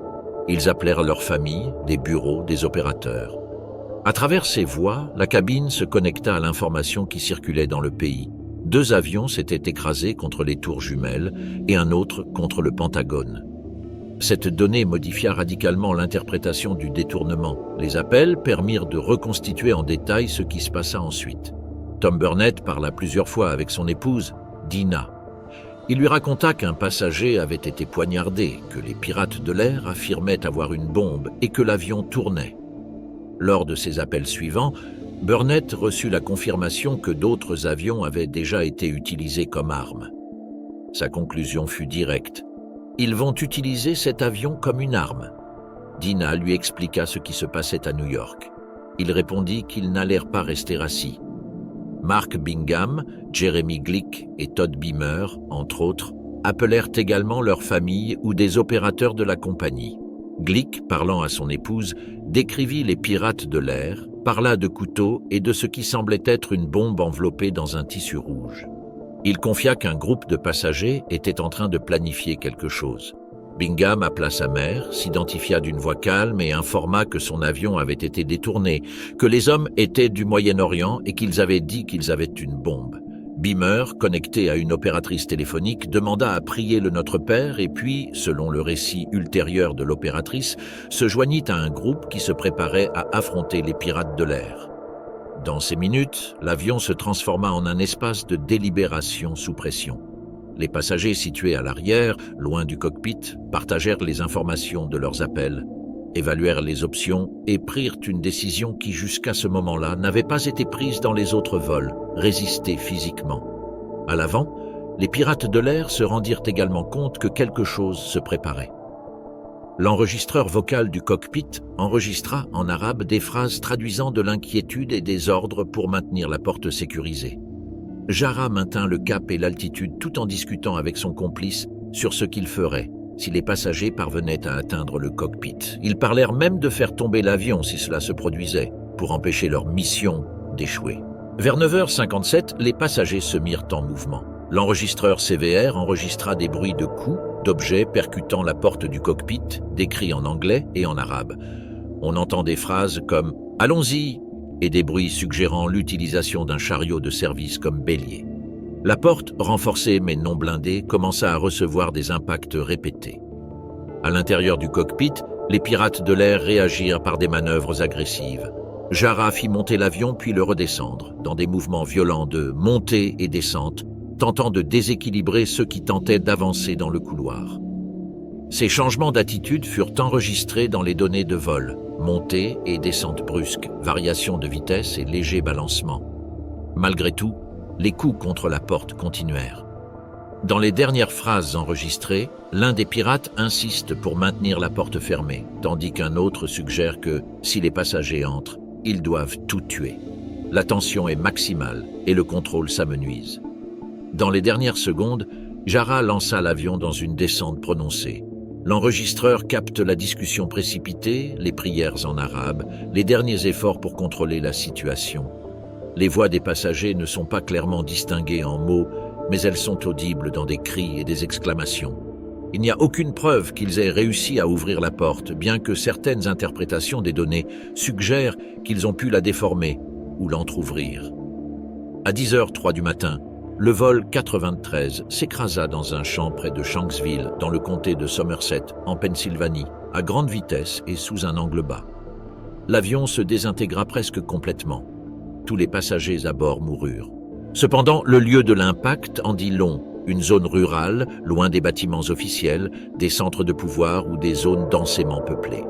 Ils appelèrent leurs familles, des bureaux, des opérateurs. À travers ces voies, la cabine se connecta à l'information qui circulait dans le pays. 2 avions s'étaient écrasés contre les tours jumelles et un autre contre le Pentagone. Cette donnée modifia radicalement l'interprétation du détournement. Les appels permirent de reconstituer en détail ce qui se passa ensuite. Tom Burnett parla plusieurs fois avec son épouse, Dina. Il lui raconta qu'un passager avait été poignardé, que les pirates de l'air affirmaient avoir une bombe et que l'avion tournait. Lors de ces appels suivants, Burnett reçut la confirmation que d'autres avions avaient déjà été utilisés comme arme. Sa conclusion fut directe. Ils vont utiliser cet avion comme une arme. Dina lui expliqua ce qui se passait à New York. Il répondit qu'ils n'allèrent pas rester assis. Mark Bingham, Jeremy Glick et Todd Beamer, entre autres, appelèrent également leurs familles ou des opérateurs de la compagnie. Glick, parlant à son épouse, décrivit les pirates de l'air, parla de couteaux et de ce qui semblait être une bombe enveloppée dans un tissu rouge. Il confia qu'un groupe de passagers était en train de planifier quelque chose. Bingham appela sa mère, s'identifia d'une voix calme et informa que son avion avait été détourné, que les hommes étaient du Moyen-Orient et qu'ils avaient dit qu'ils avaient une bombe. Beamer, connecté à une opératrice téléphonique, demanda à prier le Notre Père et puis, selon le récit ultérieur de l'opératrice, se joignit à un groupe qui se préparait à affronter les pirates de l'air. Dans ces minutes, l'avion se transforma en un espace de délibération sous pression. Les passagers situés à l'arrière, loin du cockpit, partagèrent les informations de leurs appels, évaluèrent les options et prirent une décision qui, jusqu'à ce moment-là, n'avait pas été prise dans les autres vols, résister physiquement. À l'avant, les pirates de l'air se rendirent également compte que quelque chose se préparait. L'enregistreur vocal du cockpit enregistra en arabe des phrases traduisant de l'inquiétude et des ordres pour maintenir la porte sécurisée. Jarrah maintint le cap et l'altitude tout en discutant avec son complice sur ce qu'il ferait si les passagers parvenaient à atteindre le cockpit. Ils parlèrent même de faire tomber l'avion si cela se produisait, pour empêcher leur mission d'échouer. Vers 9h57, les passagers se mirent en mouvement. L'enregistreur CVR enregistra des bruits de coups, d'objets percutant la porte du cockpit, décrits en anglais et en arabe. On entend des phrases comme « Allons-y » et des bruits suggérant l'utilisation d'un chariot de service comme bélier. La porte, renforcée mais non blindée, commença à recevoir des impacts répétés. À l'intérieur du cockpit, les pirates de l'air réagirent par des manœuvres agressives. Jarrah fit monter l'avion puis le redescendre, dans des mouvements violents de montée et descente, tentant de déséquilibrer ceux qui tentaient d'avancer dans le couloir. Ces changements d'attitude furent enregistrés dans les données de vol, montée et descente brusques, variations de vitesse et légers balancements. Malgré tout, les coups contre la porte continuèrent. Dans les dernières phrases enregistrées, l'un des pirates insiste pour maintenir la porte fermée, tandis qu'un autre suggère que, si les passagers entrent, ils doivent tout tuer. La tension est maximale et le contrôle s'amenuise. Dans les dernières secondes, Jara lança l'avion dans une descente prononcée. L'enregistreur capte la discussion précipitée, les prières en arabe, les derniers efforts pour contrôler la situation. Les voix des passagers ne sont pas clairement distinguées en mots, mais elles sont audibles dans des cris et des exclamations. Il n'y a aucune preuve qu'ils aient réussi à ouvrir la porte, bien que certaines interprétations des données suggèrent qu'ils ont pu la déformer ou l'entrouvrir. À 10h03 du matin, le vol 93 s'écrasa dans un champ près de Shanksville, dans le comté de Somerset, en Pennsylvanie, à grande vitesse et sous un angle bas. L'avion se désintégra presque complètement. Tous les passagers à bord moururent. Cependant, le lieu de l'impact en dit long, une zone rurale, loin des bâtiments officiels, des centres de pouvoir ou des zones densément peuplées.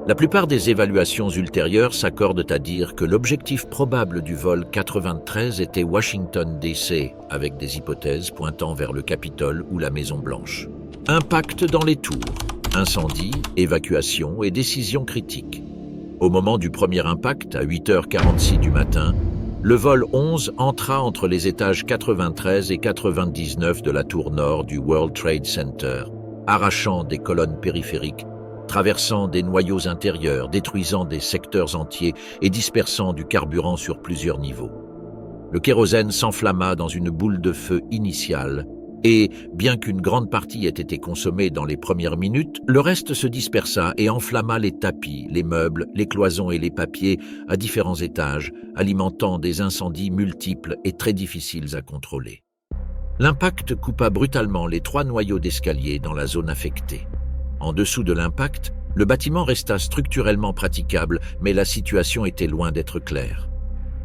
La plupart des évaluations ultérieures s'accordent à dire que l'objectif probable du vol 93 était Washington DC, avec des hypothèses pointant vers le Capitole ou la Maison-Blanche. Impact dans les tours, incendie, évacuation et décisions critiques. Au moment du premier impact, à 8h46 du matin, le vol 11 entra entre les étages 93 et 99 de la tour nord du World Trade Center, arrachant des colonnes périphériques, traversant des noyaux intérieurs, détruisant des secteurs entiers et dispersant du carburant sur plusieurs niveaux. Le kérosène s'enflamma dans une boule de feu initiale et, bien qu'une grande partie ait été consommée dans les premières minutes, le reste se dispersa et enflamma les tapis, les meubles, les cloisons et les papiers à différents étages, alimentant des incendies multiples et très difficiles à contrôler. L'impact coupa brutalement les 3 noyaux d'escalier dans la zone affectée. En dessous de l'impact, le bâtiment resta structurellement praticable, mais la situation était loin d'être claire.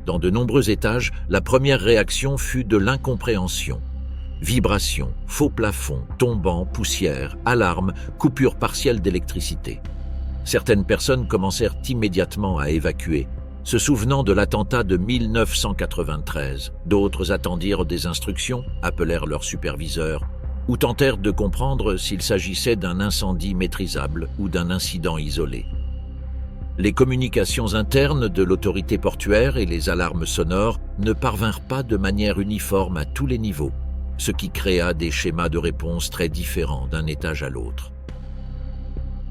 Dans de nombreux étages, la première réaction fut de l'incompréhension. Vibrations, faux plafonds, tombants, poussière, alarmes, coupures partielles d'électricité. Certaines personnes commencèrent immédiatement à évacuer, se souvenant de l'attentat de 1993. D'autres attendirent des instructions, appelèrent leur superviseur, ou tentèrent de comprendre s'il s'agissait d'un incendie maîtrisable ou d'un incident isolé. Les communications internes de l'autorité portuaire et les alarmes sonores ne parvinrent pas de manière uniforme à tous les niveaux, ce qui créa des schémas de réponse très différents d'un étage à l'autre.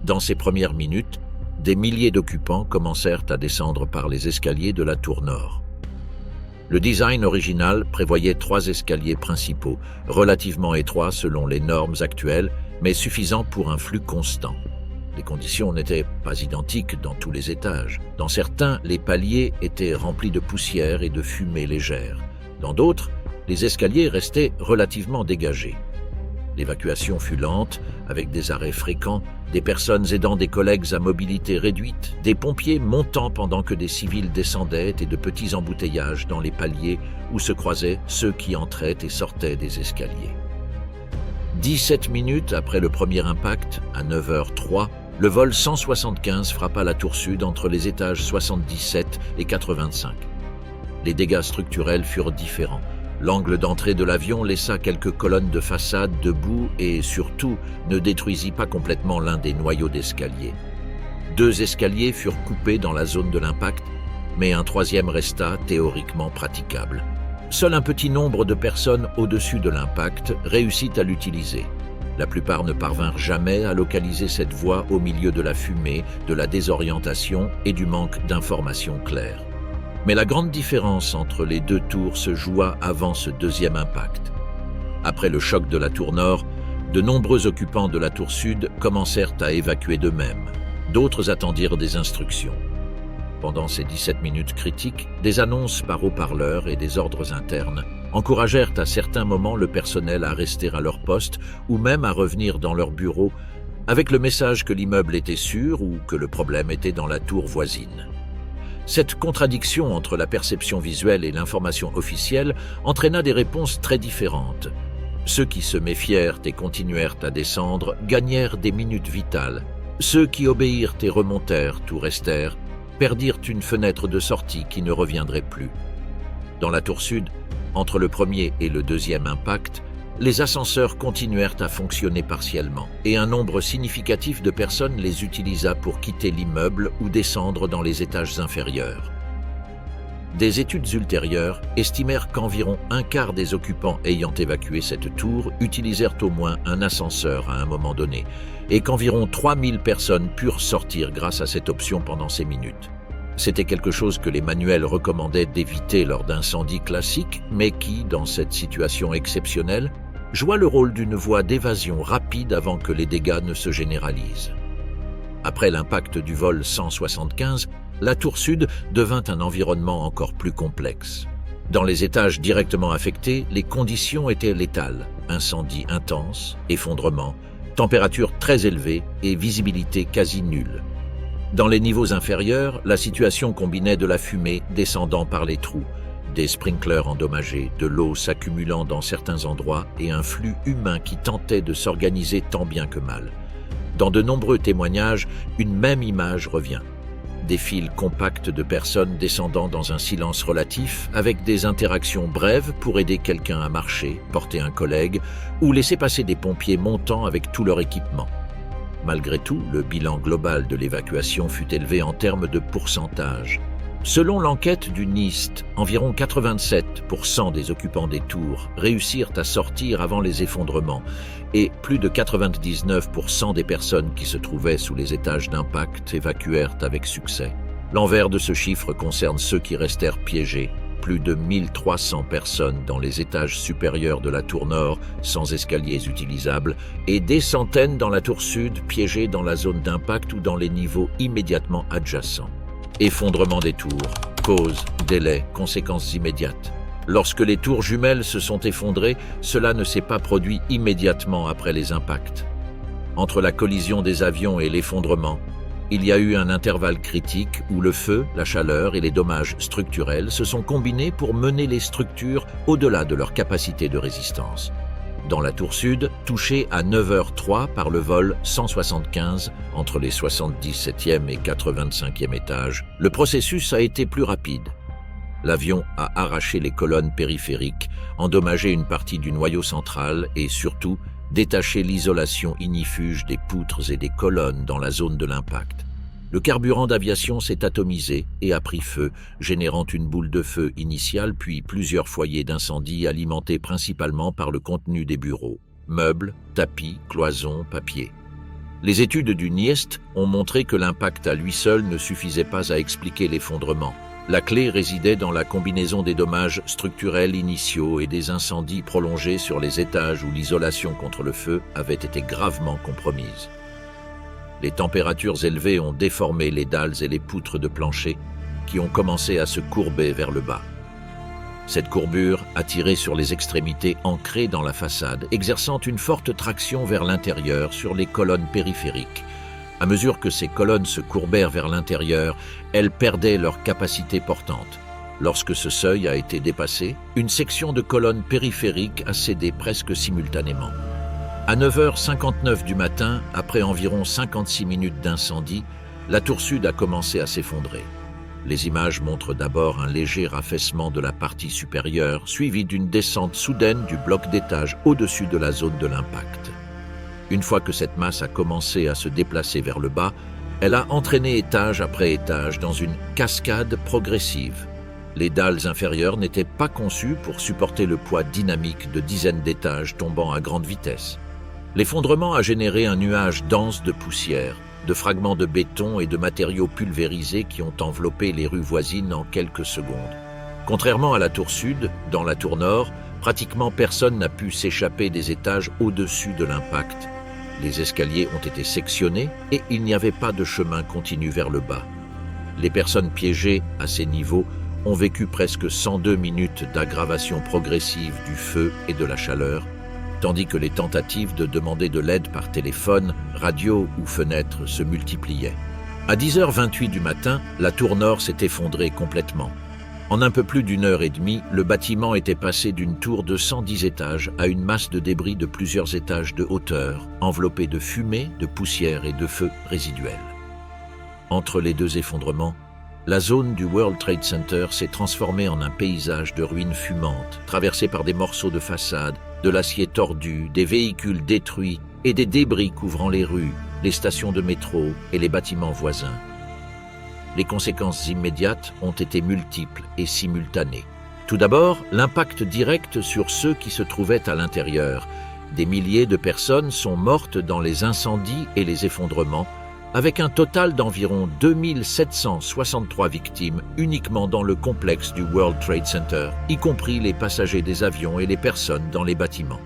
Dans ces premières minutes, des milliers d'occupants commencèrent à descendre par les escaliers de la tour nord. Le design original prévoyait 3 escaliers principaux, relativement étroits selon les normes actuelles, mais suffisants pour un flux constant. Les conditions n'étaient pas identiques dans tous les étages. Dans certains, les paliers étaient remplis de poussière et de fumée légère. Dans d'autres, les escaliers restaient relativement dégagés. L'évacuation fut lente, avec des arrêts fréquents, des personnes aidant des collègues à mobilité réduite, des pompiers montant pendant que des civils descendaient et de petits embouteillages dans les paliers où se croisaient ceux qui entraient et sortaient des escaliers. 17 minutes après le premier impact, à 9h03, le vol 175 frappa la tour sud entre les étages 77 et 85. Les dégâts structurels furent différents. L'angle d'entrée de l'avion laissa quelques colonnes de façade debout et, surtout, ne détruisit pas complètement l'un des noyaux d'escalier. 2 escaliers furent coupés dans la zone de l'impact, mais un 3e resta théoriquement praticable. Seul un petit nombre de personnes au-dessus de l'impact réussit à l'utiliser. La plupart ne parvinrent jamais à localiser cette voie au milieu de la fumée, de la désorientation et du manque d'informations claires. Mais la grande différence entre les 2 tours se joua avant ce 2e impact. Après le choc de la tour nord, de nombreux occupants de la tour sud commencèrent à évacuer d'eux-mêmes. D'autres attendirent des instructions. Pendant ces 17 minutes critiques, des annonces par haut-parleurs et des ordres internes encouragèrent à certains moments le personnel à rester à leur poste ou même à revenir dans leur bureau avec le message que l'immeuble était sûr ou que le problème était dans la tour voisine. Cette contradiction entre la perception visuelle et l'information officielle entraîna des réponses très différentes. Ceux qui se méfièrent et continuèrent à descendre gagnèrent des minutes vitales. Ceux qui obéirent et remontèrent ou restèrent perdirent une fenêtre de sortie qui ne reviendrait plus. Dans la tour sud, entre le premier et le deuxième impact, les ascenseurs continuèrent à fonctionner partiellement et un nombre significatif de personnes les utilisa pour quitter l'immeuble ou descendre dans les étages inférieurs. Des études ultérieures estimèrent qu'environ un quart des occupants ayant évacué cette tour utilisèrent au moins un ascenseur à un moment donné et qu'environ 3000 personnes purent sortir grâce à cette option pendant ces minutes. C'était quelque chose que les manuels recommandaient d'éviter lors d'incendies classiques, mais qui, dans cette situation exceptionnelle, joua le rôle d'une voie d'évasion rapide avant que les dégâts ne se généralisent. Après l'impact du vol 175, la tour sud devint un environnement encore plus complexe. Dans les étages directement affectés, les conditions étaient létales: incendies intenses, effondrements, températures très élevées et visibilité quasi nulle. Dans les niveaux inférieurs, la situation combinait de la fumée descendant par les trous, des sprinklers endommagés, de l'eau s'accumulant dans certains endroits et un flux humain qui tentait de s'organiser tant bien que mal. Dans de nombreux témoignages, une même image revient. Des files compactes de personnes descendant dans un silence relatif, avec des interactions brèves pour aider quelqu'un à marcher, porter un collègue, ou laisser passer des pompiers montant avec tout leur équipement. Malgré tout, le bilan global de l'évacuation fut élevé en termes de pourcentage. Selon l'enquête du NIST, environ 87% des occupants des tours réussirent à sortir avant les effondrements et plus de 99% des personnes qui se trouvaient sous les étages d'impact évacuèrent avec succès. L'envers de ce chiffre concerne ceux qui restèrent piégés. Plus de 1300 personnes dans les étages supérieurs de la tour nord sans escaliers utilisables et des centaines dans la tour sud piégées dans la zone d'impact ou dans les niveaux immédiatement adjacents. Effondrement des tours, cause, délai, conséquences immédiates. Lorsque les tours jumelles se sont effondrées, cela ne s'est pas produit immédiatement après les impacts. Entre la collision des avions et l'effondrement, il y a eu un intervalle critique où le feu, la chaleur et les dommages structurels se sont combinés pour mener les structures au-delà de leur capacité de résistance. Dans la tour sud, touchée à 9h03 par le vol 175 entre les 77e et 85e étages, le processus a été plus rapide. L'avion a arraché les colonnes périphériques, endommagé une partie du noyau central et surtout détaché l'isolation ignifuge des poutres et des colonnes dans la zone de l'impact. Le carburant d'aviation s'est atomisé et a pris feu, générant une boule de feu initiale puis plusieurs foyers d'incendie alimentés principalement par le contenu des bureaux, meubles, tapis, cloisons, papier. Les études du NIST ont montré que l'impact à lui seul ne suffisait pas à expliquer l'effondrement. La clé résidait dans la combinaison des dommages structurels initiaux et des incendies prolongés sur les étages où l'isolation contre le feu avait été gravement compromise. Les températures élevées ont déformé les dalles et les poutres de plancher qui ont commencé à se courber vers le bas. Cette courbure a tiré sur les extrémités ancrées dans la façade, exerçant une forte traction vers l'intérieur sur les colonnes périphériques. À mesure que ces colonnes se courbèrent vers l'intérieur, elles perdaient leur capacité portante. Lorsque ce seuil a été dépassé, une section de colonnes périphériques a cédé presque simultanément. À 9h59 du matin, après environ 56 minutes d'incendie, la tour sud a commencé à s'effondrer. Les images montrent d'abord un léger affaissement de la partie supérieure, suivi d'une descente soudaine du bloc d'étage au-dessus de la zone de l'impact. Une fois que cette masse a commencé à se déplacer vers le bas, elle a entraîné étage après étage dans une cascade progressive. Les dalles inférieures n'étaient pas conçues pour supporter le poids dynamique de dizaines d'étages tombant à grande vitesse. L'effondrement a généré un nuage dense de poussière, de fragments de béton et de matériaux pulvérisés qui ont enveloppé les rues voisines en quelques secondes. Contrairement à la tour sud, dans la tour nord, pratiquement personne n'a pu s'échapper des étages au-dessus de l'impact. Les escaliers ont été sectionnés et il n'y avait pas de chemin continu vers le bas. Les personnes piégées à ces niveaux ont vécu presque 102 minutes d'aggravation progressive du feu et de la chaleur, tandis que les tentatives de demander de l'aide par téléphone, radio ou fenêtre se multipliaient. À 10h28 du matin, la tour nord s'est effondrée complètement. En un peu plus d'une heure et demie, le bâtiment était passé d'une tour de 110 étages à une masse de débris de plusieurs étages de hauteur, enveloppée de fumée, de poussière et de feu résiduels. Entre les deux effondrements, la zone du World Trade Center s'est transformée en un paysage de ruines fumantes, traversé par des morceaux de façade, de l'acier tordu, des véhicules détruits et des débris couvrant les rues, les stations de métro et les bâtiments voisins. Les conséquences immédiates ont été multiples et simultanées. Tout d'abord, l'impact direct sur ceux qui se trouvaient à l'intérieur. Des milliers de personnes sont mortes dans les incendies et les effondrements, avec un total d'environ 2763 victimes uniquement dans le complexe du World Trade Center, y compris les passagers des avions et les personnes dans les bâtiments.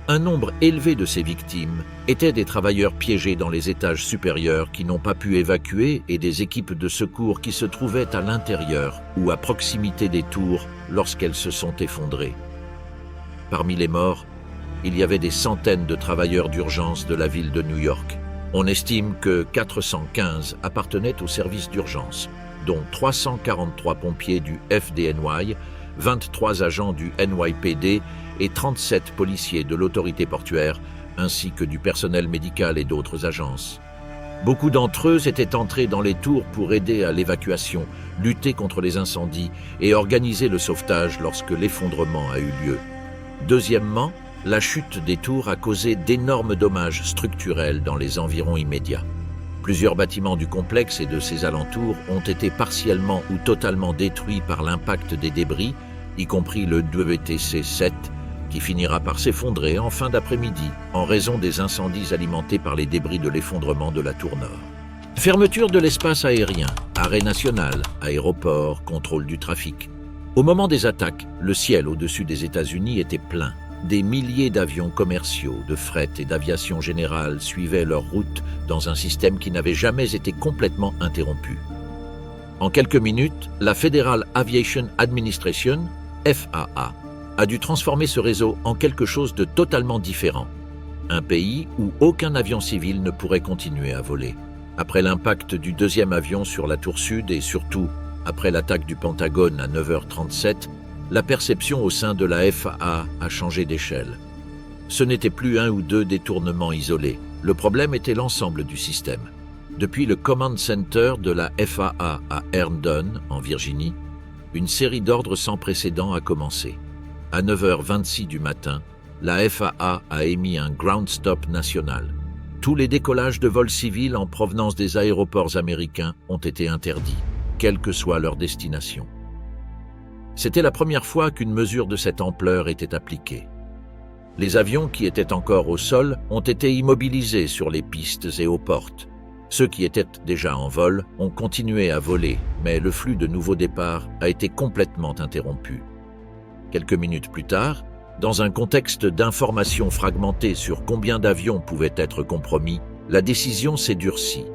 Un nombre élevé de ces victimes étaient des travailleurs piégés dans les étages supérieurs qui n'ont pas pu évacuer et des équipes de secours qui se trouvaient à l'intérieur ou à proximité des tours lorsqu'elles se sont effondrées. Parmi les morts, il y avait des centaines de travailleurs d'urgence de la ville de New York. On estime que 415 appartenaient au service d'urgence, dont 343 pompiers du FDNY, 23 agents du NYPD et 37 policiers de l'autorité portuaire, ainsi que du personnel médical et d'autres agences. Beaucoup d'entre eux étaient entrés dans les tours pour aider à l'évacuation, lutter contre les incendies et organiser le sauvetage lorsque l'effondrement a eu lieu. Deuxièmement, la chute des tours a causé d'énormes dommages structurels dans les environs immédiats. Plusieurs bâtiments du complexe et de ses alentours ont été partiellement ou totalement détruits par l'impact des débris, y compris le WTC-7, qui finira par s'effondrer en fin d'après-midi en raison des incendies alimentés par les débris de l'effondrement de la tour nord. Fermeture de l'espace aérien, arrêt national, aéroport, contrôle du trafic. Au moment des attaques, le ciel au-dessus des États-Unis était plein. Des milliers d'avions commerciaux, de fret et d'aviation générale suivaient leur route dans un système qui n'avait jamais été complètement interrompu. En quelques minutes, la Federal Aviation Administration, FAA, a dû transformer ce réseau en quelque chose de totalement différent. Un pays où aucun avion civil ne pourrait continuer à voler. Après l'impact du deuxième avion sur la tour sud et surtout après l'attaque du Pentagone à 9h37, la perception au sein de la FAA a changé d'échelle. Ce n'était plus un ou deux détournements isolés. Le problème était l'ensemble du système. Depuis le Command Center de la FAA à Herndon, en Virginie, une série d'ordres sans précédent a commencé. À 9h26 du matin, la FAA a émis un ground stop national. Tous les décollages de vols civils en provenance des aéroports américains ont été interdits, quelle que soit leur destination. C'était la première fois qu'une mesure de cette ampleur était appliquée. Les avions qui étaient encore au sol ont été immobilisés sur les pistes et aux portes. Ceux qui étaient déjà en vol ont continué à voler, mais le flux de nouveaux départs a été complètement interrompu. Quelques minutes plus tard, dans un contexte d'informations fragmentées sur combien d'avions pouvaient être compromis, la décision s'est durcie.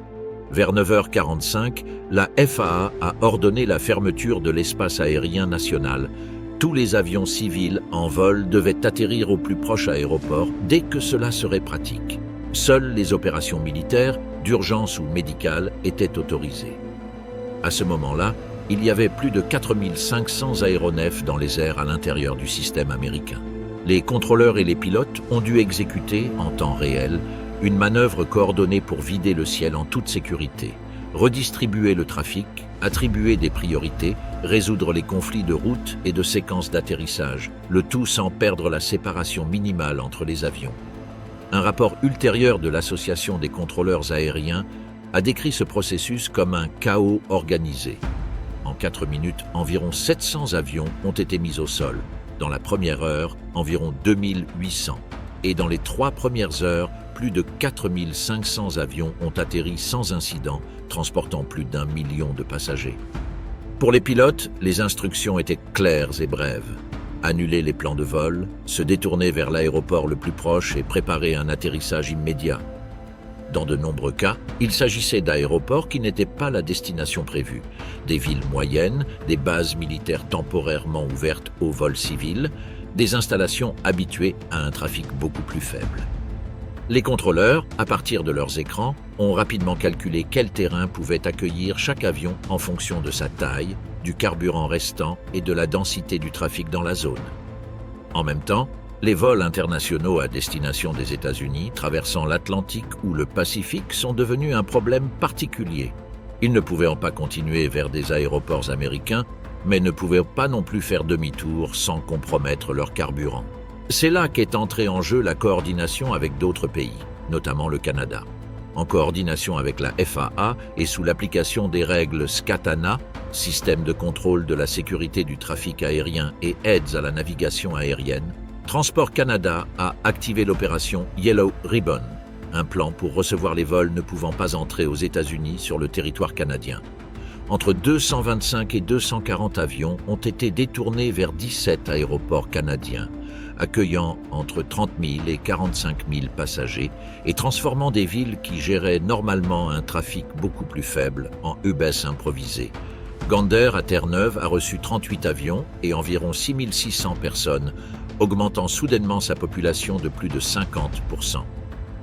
Vers 9h45, la FAA a ordonné la fermeture de l'espace aérien national. Tous les avions civils en vol devaient atterrir au plus proche aéroport dès que cela serait pratique. Seules les opérations militaires, d'urgence ou médicales étaient autorisées. À ce moment-là, il y avait plus de 4500 aéronefs dans les airs à l'intérieur du système américain. Les contrôleurs et les pilotes ont dû exécuter, en temps réel, une manœuvre coordonnée pour vider le ciel en toute sécurité, redistribuer le trafic, attribuer des priorités, résoudre les conflits de route et de séquences d'atterrissage, le tout sans perdre la séparation minimale entre les avions. Un rapport ultérieur de l'Association des contrôleurs aériens a décrit ce processus comme un chaos organisé. En 4 minutes, environ 700 avions ont été mis au sol. Dans la première heure, environ 2800. Et dans les 3 premières heures, plus de 4500 avions ont atterri sans incident, transportant plus d'1 million de passagers. Pour les pilotes, les instructions étaient claires et brèves. Annuler les plans de vol, se détourner vers l'aéroport le plus proche et préparer un atterrissage immédiat. Dans de nombreux cas, il s'agissait d'aéroports qui n'étaient pas la destination prévue, des villes moyennes, des bases militaires temporairement ouvertes aux vols civils, des installations habituées à un trafic beaucoup plus faible. Les contrôleurs, à partir de leurs écrans, ont rapidement calculé quel terrain pouvait accueillir chaque avion en fonction de sa taille, du carburant restant et de la densité du trafic dans la zone. En même temps, les vols internationaux à destination des États-Unis, traversant l'Atlantique ou le Pacifique, sont devenus un problème particulier. Ils ne pouvaient pas continuer vers des aéroports américains, mais ne pouvaient pas non plus faire demi-tour sans compromettre leur carburant. C'est là qu'est entrée en jeu la coordination avec d'autres pays, notamment le Canada. En coordination avec la FAA et sous l'application des règles SCATANA, système de contrôle de la sécurité du trafic aérien et aides à la navigation aérienne, Transport Canada a activé l'opération Yellow Ribbon, un plan pour recevoir les vols ne pouvant pas entrer aux États-Unis sur le territoire canadien. Entre 225 et 240 avions ont été détournés vers 17 aéroports canadiens, accueillant entre 30 000 et 45 000 passagers et transformant des villes qui géraient normalement un trafic beaucoup plus faible en hubs improvisés. Gander à Terre-Neuve a reçu 38 avions et environ 6 600 personnes, augmentant soudainement sa population de plus de 50%.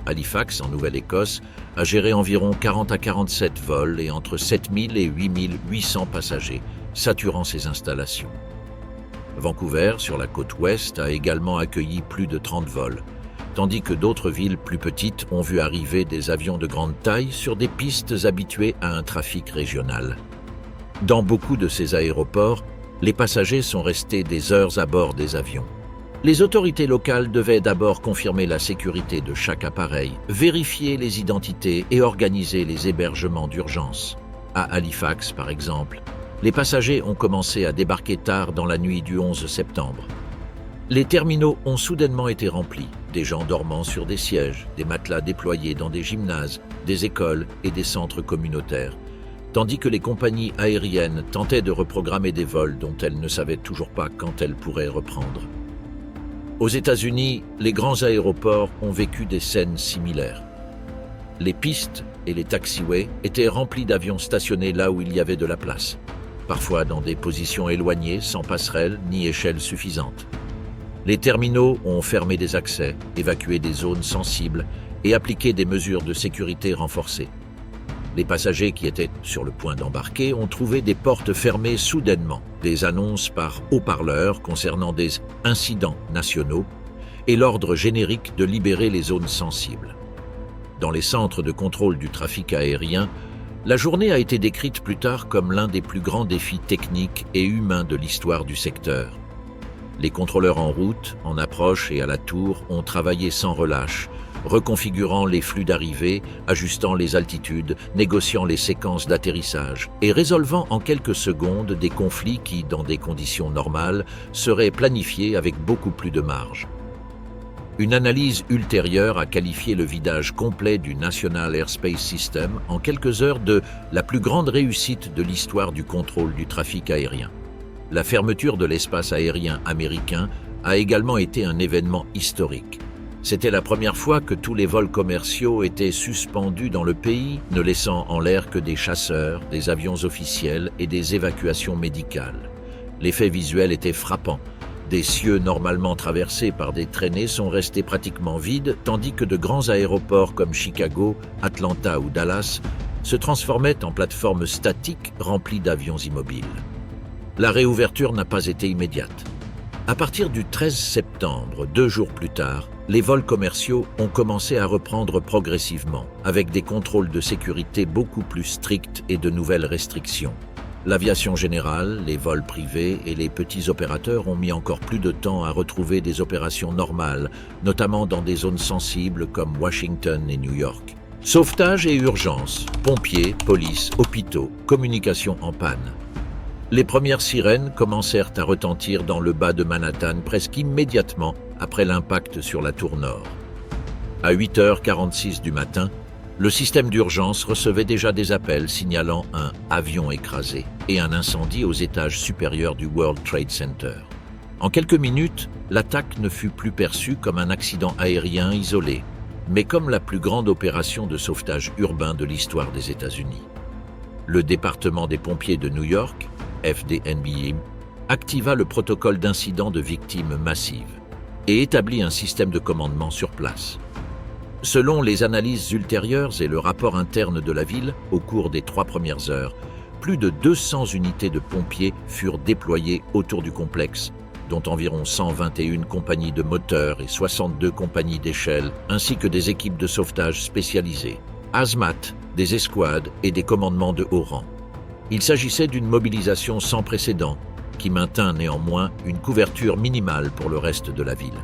Halifax, en Nouvelle-Écosse, a géré environ 40 à 47 vols et entre 7 000 et 8 800 passagers, saturant ses installations. Vancouver, sur la côte ouest, a également accueilli plus de 30 vols, tandis que d'autres villes plus petites ont vu arriver des avions de grande taille sur des pistes habituées à un trafic régional. Dans beaucoup de ces aéroports, les passagers sont restés des heures à bord des avions. Les autorités locales devaient d'abord confirmer la sécurité de chaque appareil, vérifier les identités et organiser les hébergements d'urgence. À Halifax, par exemple, les passagers ont commencé à débarquer tard dans la nuit du 11 septembre. Les terminaux ont soudainement été remplis, des gens dormant sur des sièges, des matelas déployés dans des gymnases, des écoles et des centres communautaires, tandis que les compagnies aériennes tentaient de reprogrammer des vols dont elles ne savaient toujours pas quand elles pourraient reprendre. Aux États-Unis, les grands aéroports ont vécu des scènes similaires. Les pistes et les taxiways étaient remplis d'avions stationnés là où il y avait de la place, parfois dans des positions éloignées, sans passerelle ni échelle suffisante. Les terminaux ont fermé des accès, évacué des zones sensibles et appliqué des mesures de sécurité renforcées. Les passagers qui étaient sur le point d'embarquer ont trouvé des portes fermées soudainement, des annonces par haut-parleurs concernant des incidents nationaux et l'ordre générique de libérer les zones sensibles. Dans les centres de contrôle du trafic aérien, la journée a été décrite plus tard comme l'un des plus grands défis techniques et humains de l'histoire du secteur. Les contrôleurs en route, en approche et à la tour ont travaillé sans relâche, reconfigurant les flux d'arrivée, ajustant les altitudes, négociant les séquences d'atterrissage et résolvant en quelques secondes des conflits qui, dans des conditions normales, seraient planifiés avec beaucoup plus de marge. Une analyse ultérieure a qualifié le vidage complet du National Airspace System en quelques heures de la plus grande réussite de l'histoire du contrôle du trafic aérien. La fermeture de l'espace aérien américain a également été un événement historique. C'était la première fois que tous les vols commerciaux étaient suspendus dans le pays, ne laissant en l'air que des chasseurs, des avions officiels et des évacuations médicales. L'effet visuel était frappant. Des cieux normalement traversés par des traînées sont restés pratiquement vides, tandis que de grands aéroports comme Chicago, Atlanta ou Dallas se transformaient en plateformes statiques remplies d'avions immobiles. La réouverture n'a pas été immédiate. À partir du 13 septembre, 2 jours plus tard, les vols commerciaux ont commencé à reprendre progressivement, avec des contrôles de sécurité beaucoup plus stricts et de nouvelles restrictions. L'aviation générale, les vols privés et les petits opérateurs ont mis encore plus de temps à retrouver des opérations normales, notamment dans des zones sensibles comme Washington et New York. Sauvetage et urgence, pompiers, police, hôpitaux, communication en panne. Les premières sirènes commencèrent à retentir dans le bas de Manhattan presque immédiatement après l'impact sur la tour nord. À 8h46 du matin, le système d'urgence recevait déjà des appels signalant un avion écrasé et un incendie aux étages supérieurs du World Trade Center. En quelques minutes, l'attaque ne fut plus perçue comme un accident aérien isolé, mais comme la plus grande opération de sauvetage urbain de l'histoire des États-Unis. Le département des pompiers de New York, FDNY, activa le protocole d'incident de victimes massives et établit un système de commandement sur place. Selon les analyses ultérieures et le rapport interne de la ville, au cours des 3 premières heures, plus de 200 unités de pompiers furent déployées autour du complexe, dont environ 121 compagnies de moteurs et 62 compagnies d'échelle, ainsi que des équipes de sauvetage spécialisées. hazmat, des escouades et des commandements de haut rang. Il s'agissait d'une mobilisation sans précédent, qui maintint néanmoins une couverture minimale pour le reste de la ville.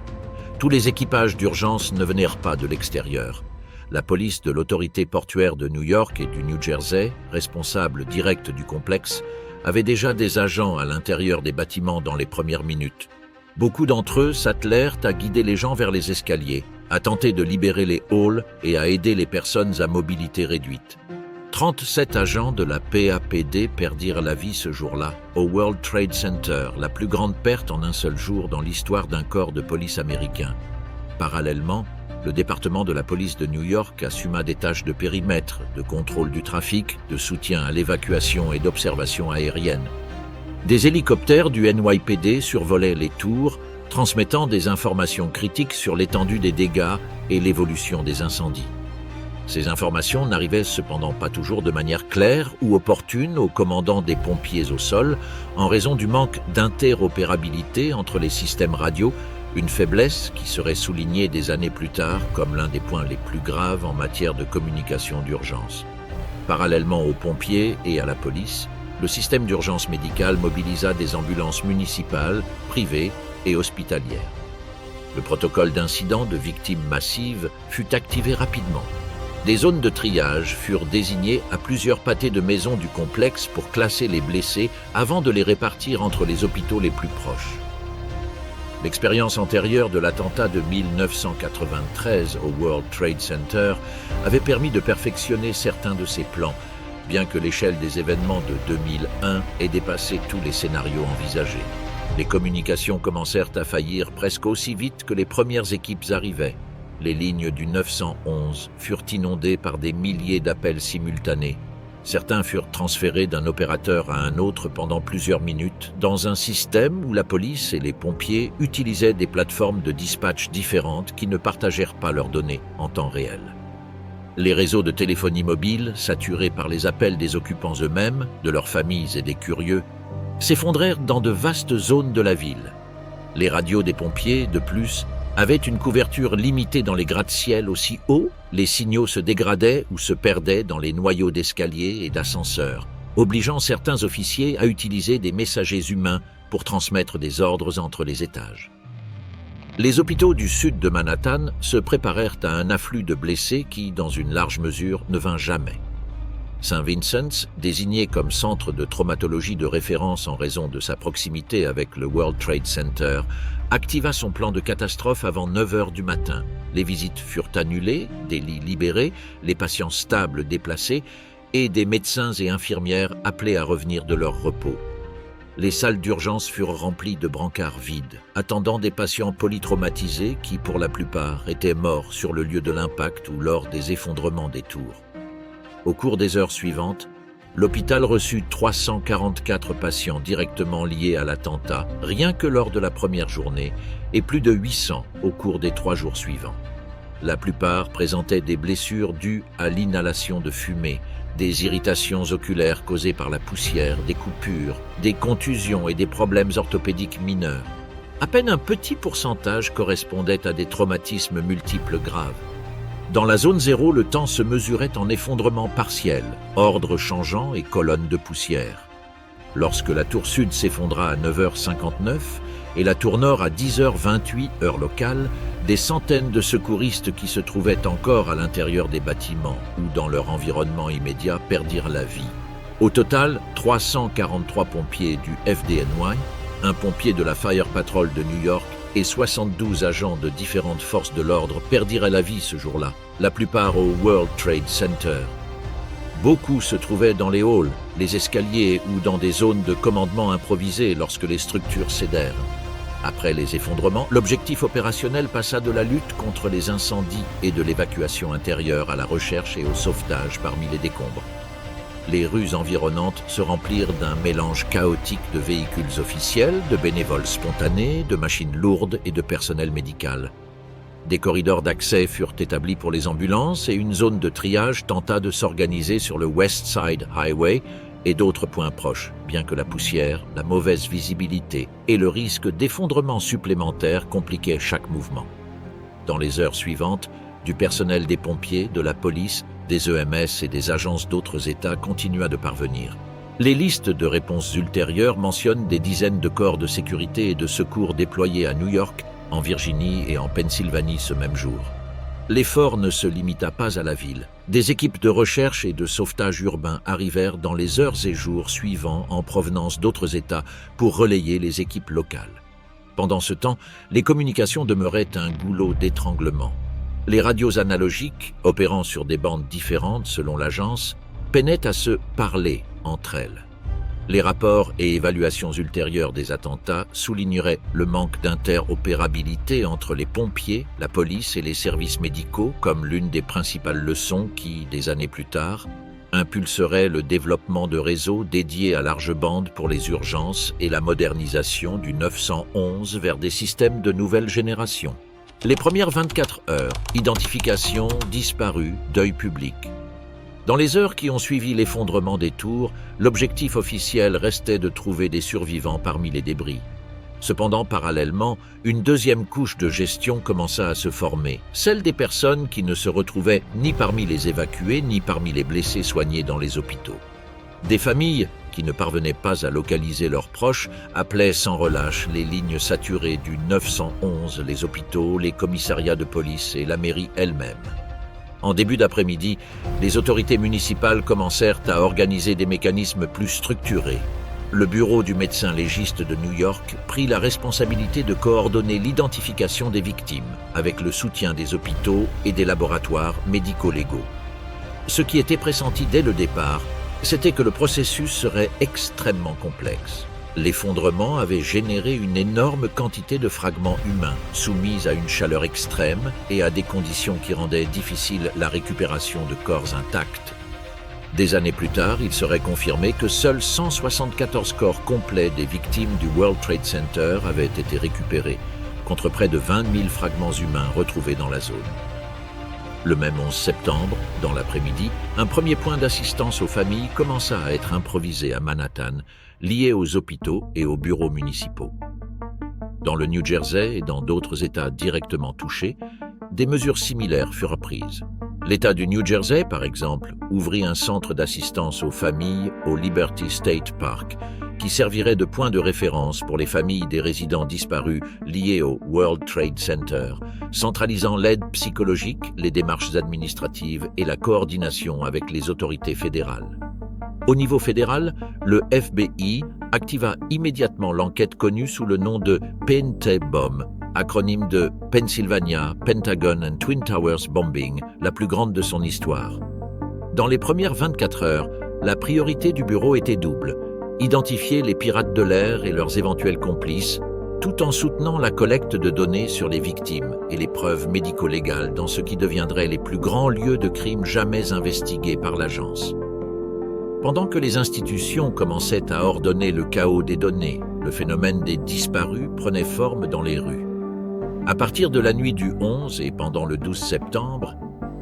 Tous les équipages d'urgence ne venaient pas de l'extérieur. La police de l'autorité portuaire de New York et du New Jersey, responsable direct du complexe, avait déjà des agents à l'intérieur des bâtiments dans les premières minutes. Beaucoup d'entre eux s'attelèrent à guider les gens vers les escaliers, à tenter de libérer les halls et à aider les personnes à mobilité réduite. 37 agents de la PAPD perdirent la vie ce jour-là au World Trade Center, la plus grande perte en un seul jour dans l'histoire d'un corps de police américain. Parallèlement, le département de la police de New York assuma des tâches de périmètre, de contrôle du trafic, de soutien à l'évacuation et d'observation aérienne. Des hélicoptères du NYPD survolaient les tours, transmettant des informations critiques sur l'étendue des dégâts et l'évolution des incendies. Ces informations n'arrivaient cependant pas toujours de manière claire ou opportune au commandant des pompiers au sol en raison du manque d'interopérabilité entre les systèmes radio, une faiblesse qui serait soulignée des années plus tard comme l'un des points les plus graves en matière de communication d'urgence. Parallèlement aux pompiers et à la police, le système d'urgence médicale mobilisa des ambulances municipales, privées et hospitalières. Le protocole d'incident de victimes massives fut activé rapidement. Des zones de triage furent désignées à plusieurs pâtés de maisons du complexe pour classer les blessés avant de les répartir entre les hôpitaux les plus proches. L'expérience antérieure de l'attentat de 1993 au World Trade Center avait permis de perfectionner certains de ces plans, bien que l'échelle des événements de 2001 ait dépassé tous les scénarios envisagés. Les communications commencèrent à faillir presque aussi vite que les premières équipes arrivaient. Les lignes du 911 furent inondées par des milliers d'appels simultanés. Certains furent transférés d'un opérateur à un autre pendant plusieurs minutes, dans un système où la police et les pompiers utilisaient des plateformes de dispatch différentes qui ne partagèrent pas leurs données en temps réel. Les réseaux de téléphonie mobile, saturés par les appels des occupants eux-mêmes, de leurs familles et des curieux, s'effondrèrent dans de vastes zones de la ville. Les radios des pompiers, de plus, avaient une couverture limitée dans les gratte-ciel aussi hauts, les signaux se dégradaient ou se perdaient dans les noyaux d'escaliers et d'ascenseurs, obligeant certains officiers à utiliser des messagers humains pour transmettre des ordres entre les étages. Les hôpitaux du sud de Manhattan se préparèrent à un afflux de blessés qui, dans une large mesure, ne vint jamais. St. Vincent's, désigné comme centre de traumatologie de référence en raison de sa proximité avec le World Trade Center, activa son plan de catastrophe avant 9 heures du matin. Les visites furent annulées, des lits libérés, les patients stables déplacés et des médecins et infirmières appelés à revenir de leur repos. Les salles d'urgence furent remplies de brancards vides, attendant des patients polytraumatisés qui, pour la plupart, étaient morts sur le lieu de l'impact ou lors des effondrements des tours. Au cours des heures suivantes, l'hôpital reçut 344 patients directement liés à l'attentat, rien que lors de la première journée, et plus de 800 au cours des 3 jours suivants. La plupart présentaient des blessures dues à l'inhalation de fumée, des irritations oculaires causées par la poussière, des coupures, des contusions et des problèmes orthopédiques mineurs. À peine un petit pourcentage correspondait à des traumatismes multiples graves. Dans la zone 0, le temps se mesurait en effondrement partiel, ordre changeant et colonnes de poussière. Lorsque la tour sud s'effondra à 9h59 et la tour nord à 10h28 heure locale, des centaines de secouristes qui se trouvaient encore à l'intérieur des bâtiments ou dans leur environnement immédiat perdirent la vie. Au total, 343 pompiers du FDNY, un pompier de la Fire Patrol de New York et 72 agents de différentes forces de l'ordre perdirent la vie ce jour-là, la plupart au World Trade Center. Beaucoup se trouvaient dans les halls, les escaliers ou dans des zones de commandement improvisées lorsque les structures cédèrent. Après les effondrements, l'objectif opérationnel passa de la lutte contre les incendies et de l'évacuation intérieure à la recherche et au sauvetage parmi les décombres. Les rues environnantes se remplirent d'un mélange chaotique de véhicules officiels, de bénévoles spontanés, de machines lourdes et de personnel médical. Des corridors d'accès furent établis pour les ambulances et une zone de triage tenta de s'organiser sur le West Side Highway et d'autres points proches, bien que la poussière, la mauvaise visibilité et le risque d'effondrement supplémentaire compliquaient chaque mouvement. Dans les heures suivantes, du personnel des pompiers, de la police Des EMS et des agences d'autres États continuaient de parvenir. Les listes de réponses ultérieures mentionnent des dizaines de corps de sécurité et de secours déployés à New York, en Virginie et en Pennsylvanie ce même jour. L'effort ne se limita pas à la ville. Des équipes de recherche et de sauvetage urbain arrivèrent dans les heures et jours suivants en provenance d'autres États pour relayer les équipes locales. Pendant ce temps, les communications demeuraient un goulot d'étranglement. Les radios analogiques, opérant sur des bandes différentes selon l'agence, peinaient à se parler entre elles. Les rapports et évaluations ultérieures des attentats souligneraient le manque d'interopérabilité entre les pompiers, la police et les services médicaux comme l'une des principales leçons qui, des années plus tard, impulserait le développement de réseaux dédiés à large bande pour les urgences et la modernisation du 911 vers des systèmes de nouvelle génération. Les premières 24 heures, identification, disparu, deuil public. Dans les heures qui ont suivi l'effondrement des tours, l'objectif officiel restait de trouver des survivants parmi les débris. Cependant, parallèlement, une deuxième couche de gestion commença à se former, celle des personnes qui ne se retrouvaient ni parmi les évacués ni parmi les blessés soignés dans les hôpitaux. Des familles, qui ne parvenaient pas à localiser leurs proches, appelaient sans relâche les lignes saturées du 911, les hôpitaux, les commissariats de police et la mairie elle-même. En début d'après-midi, les autorités municipales commencèrent à organiser des mécanismes plus structurés. Le bureau du médecin légiste de New York prit la responsabilité de coordonner l'identification des victimes, avec le soutien des hôpitaux et des laboratoires médico-légaux. Ce qui était pressenti dès le départ, c'était que le processus serait extrêmement complexe. L'effondrement avait généré une énorme quantité de fragments humains, soumis à une chaleur extrême et à des conditions qui rendaient difficile la récupération de corps intacts. Des années plus tard, il serait confirmé que seuls 174 corps complets des victimes du World Trade Center avaient été récupérés, contre près de 20 000 fragments humains retrouvés dans la zone. Le même 11 septembre, dans l'après-midi, un premier point d'assistance aux familles commença à être improvisé à Manhattan, lié aux hôpitaux et aux bureaux municipaux. Dans le New Jersey et dans d'autres États directement touchés, des mesures similaires furent prises. L'État du New Jersey, par exemple, ouvrit un centre d'assistance aux familles au Liberty State Park, qui servirait de point de référence pour les familles des résidents disparus liés au World Trade Center, centralisant l'aide psychologique, les démarches administratives et la coordination avec les autorités fédérales. Au niveau fédéral, le FBI activa immédiatement l'enquête connue sous le nom de Pentabomb, acronyme de Pennsylvania, Pentagon and Twin Towers Bombing, la plus grande de son histoire. Dans les premières 24 heures, la priorité du bureau était double: identifier les pirates de l'air et leurs éventuels complices, tout en soutenant la collecte de données sur les victimes et les preuves médico-légales dans ce qui deviendrait les plus grands lieux de crimes jamais investigués par l'agence. Pendant que les institutions commençaient à ordonner le chaos des données, le phénomène des disparus prenait forme dans les rues. À partir de la nuit du 11 et pendant le 12 septembre,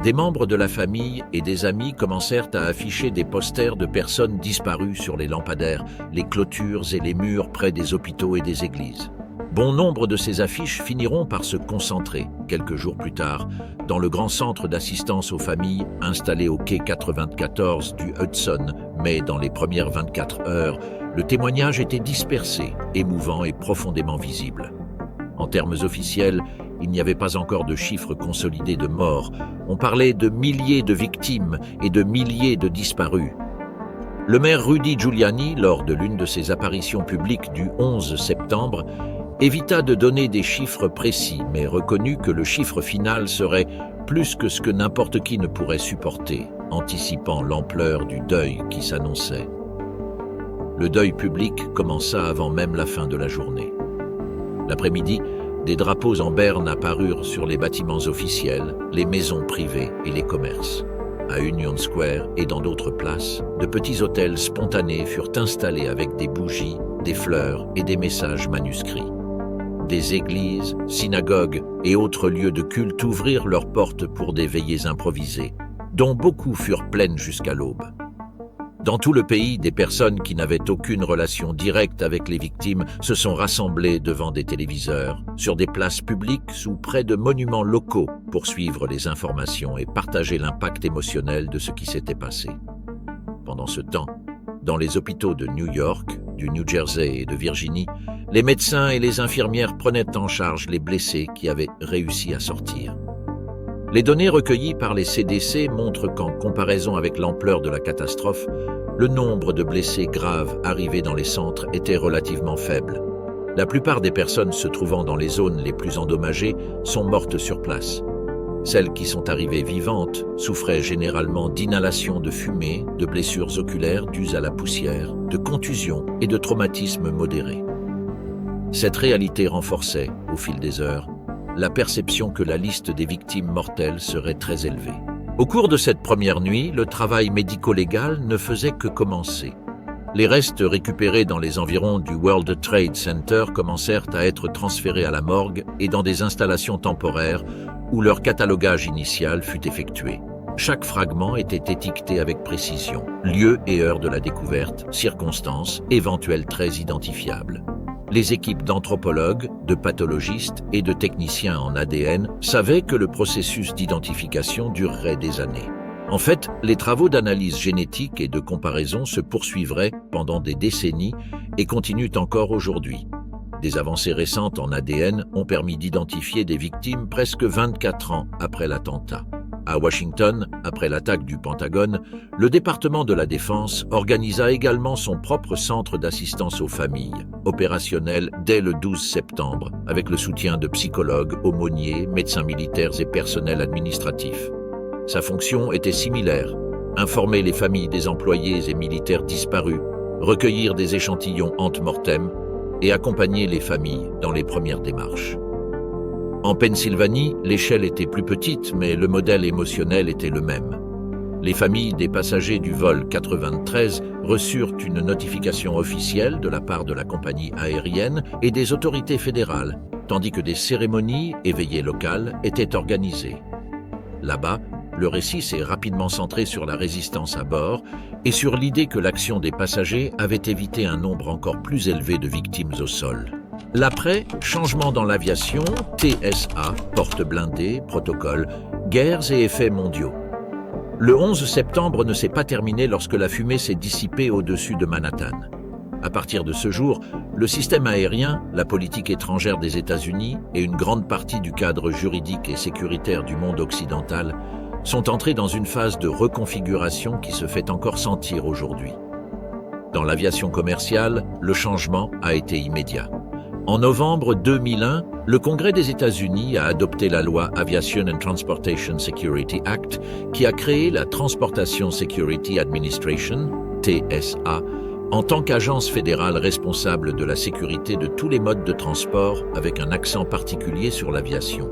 des membres de la famille et des amis commencèrent à afficher des posters de personnes disparues sur les lampadaires, les clôtures et les murs près des hôpitaux et des églises. Bon nombre de ces affiches finiront par se concentrer, quelques jours plus tard, dans le grand centre d'assistance aux familles installé au quai 94 du Hudson, mais dans les premières 24 heures, le témoignage était dispersé, émouvant et profondément visible. En termes officiels, il n'y avait pas encore de chiffres consolidés de morts. On parlait de milliers de victimes et de milliers de disparus. Le maire Rudy Giuliani, lors de l'une de ses apparitions publiques du 11 septembre, évita de donner des chiffres précis, mais reconnut que le chiffre final serait plus que ce que n'importe qui ne pourrait supporter, anticipant l'ampleur du deuil qui s'annonçait. Le deuil public commença avant même la fin de la journée. L'après-midi, des drapeaux en berne apparurent sur les bâtiments officiels, les maisons privées et les commerces. À Union Square et dans d'autres places, de petits hôtels spontanés furent installés avec des bougies, des fleurs et des messages manuscrits. Des églises, synagogues et autres lieux de culte ouvrirent leurs portes pour des veillées improvisées, dont beaucoup furent pleines jusqu'à l'aube. Dans tout le pays, des personnes qui n'avaient aucune relation directe avec les victimes se sont rassemblées devant des téléviseurs, sur des places publiques ou près de monuments locaux pour suivre les informations et partager l'impact émotionnel de ce qui s'était passé. Pendant ce temps, dans les hôpitaux de New York, du New Jersey et de Virginie, les médecins et les infirmières prenaient en charge les blessés qui avaient réussi à sortir. Les données recueillies par les CDC montrent qu'en comparaison avec l'ampleur de la catastrophe, le nombre de blessés graves arrivés dans les centres était relativement faible. La plupart des personnes se trouvant dans les zones les plus endommagées sont mortes sur place. Celles qui sont arrivées vivantes souffraient généralement d'inhalation de fumée, de blessures oculaires dues à la poussière, de contusions et de traumatismes modérés. Cette réalité renforçait, au fil des heures, la perception que la liste des victimes mortelles serait très élevée. Au cours de cette première nuit, le travail médico-légal ne faisait que commencer. Les restes récupérés dans les environs du World Trade Center commencèrent à être transférés à la morgue et dans des installations temporaires où leur catalogage initial fut effectué. Chaque fragment était étiqueté avec précision, lieu et heure de la découverte, circonstances, éventuels traits identifiables. Les équipes d'anthropologues, de pathologistes et de techniciens en ADN savaient que le processus d'identification durerait des années. En fait, les travaux d'analyse génétique et de comparaison se poursuivraient pendant des décennies et continuent encore aujourd'hui. Des avancées récentes en ADN ont permis d'identifier des victimes presque 24 ans après l'attentat. À Washington, après l'attaque du Pentagone, le département de la Défense organisa également son propre centre d'assistance aux familles, opérationnel dès le 12 septembre, avec le soutien de psychologues, aumôniers, médecins militaires et personnels administratifs. Sa fonction était similaire: informer les familles des employés et militaires disparus, recueillir des échantillons ante-mortem et accompagner les familles dans les premières démarches. En Pennsylvanie, l'échelle était plus petite, mais le modèle émotionnel était le même. Les familles des passagers du vol 93 reçurent une notification officielle de la part de la compagnie aérienne et des autorités fédérales, tandis que des cérémonies et veillées locales étaient organisées. Là-bas, le récit s'est rapidement centré sur la résistance à bord et sur l'idée que l'action des passagers avait évité un nombre encore plus élevé de victimes au sol. L'après, changement dans l'aviation, TSA, porte blindée, protocole, guerres et effets mondiaux. Le 11 septembre ne s'est pas terminé lorsque la fumée s'est dissipée au-dessus de Manhattan. À partir de ce jour, le système aérien, la politique étrangère des États-Unis et une grande partie du cadre juridique et sécuritaire du monde occidental sont entrés dans une phase de reconfiguration qui se fait encore sentir aujourd'hui. Dans l'aviation commerciale, le changement a été immédiat. En novembre 2001, le Congrès des États-Unis a adopté la loi Aviation and Transportation Security Act qui a créé la Transportation Security Administration, TSA, en tant qu'agence fédérale responsable de la sécurité de tous les modes de transport avec un accent particulier sur l'aviation.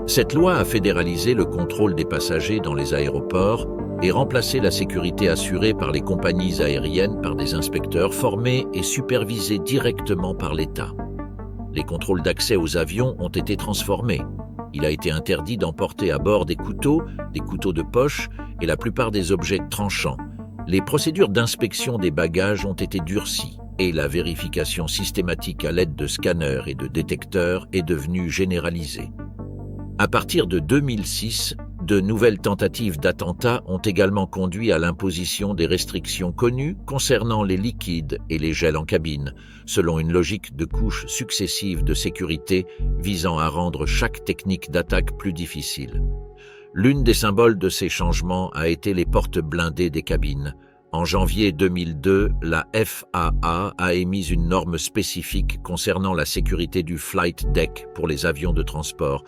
Cette loi a fédéralisé le contrôle des passagers dans les aéroports et remplacé la sécurité assurée par les compagnies aériennes par des inspecteurs formés et supervisés directement par l'État. Les contrôles d'accès aux avions ont été transformés. Il a été interdit d'emporter à bord des couteaux de poche et la plupart des objets tranchants. Les procédures d'inspection des bagages ont été durcies et la vérification systématique à l'aide de scanners et de détecteurs est devenue généralisée. À partir de 2006, de nouvelles tentatives d'attentats ont également conduit à l'imposition des restrictions connues concernant les liquides et les gels en cabine, selon une logique de couches successives de sécurité visant à rendre chaque technique d'attaque plus difficile. L'une des symboles de ces changements a été les portes blindées des cabines. En janvier 2002, la FAA a émis une norme spécifique concernant la sécurité du flight deck pour les avions de transport,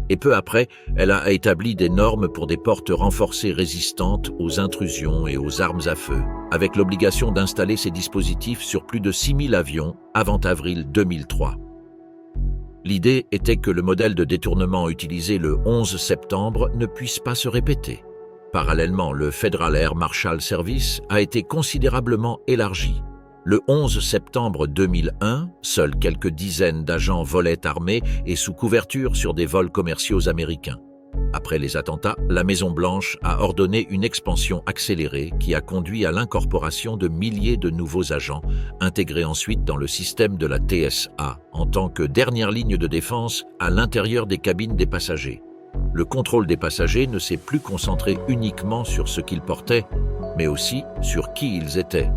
et peu après, elle a établi des normes pour des portes renforcées résistantes aux intrusions et aux armes à feu, avec l'obligation d'installer ces dispositifs sur plus de 6000 avions avant avril 2003. L'idée était que le modèle de détournement utilisé le 11 septembre ne puisse pas se répéter. Parallèlement, le Federal Air Marshal Service a été considérablement élargi. Le 11 septembre 2001, seuls quelques dizaines d'agents volaient armés et sous couverture sur des vols commerciaux américains. Après les attentats, la Maison-Blanche a ordonné une expansion accélérée qui a conduit à l'incorporation de milliers de nouveaux agents, intégrés ensuite dans le système de la TSA, en tant que dernière ligne de défense à l'intérieur des cabines des passagers. Le contrôle des passagers ne s'est plus concentré uniquement sur ce qu'ils portaient, mais aussi sur qui ils étaient.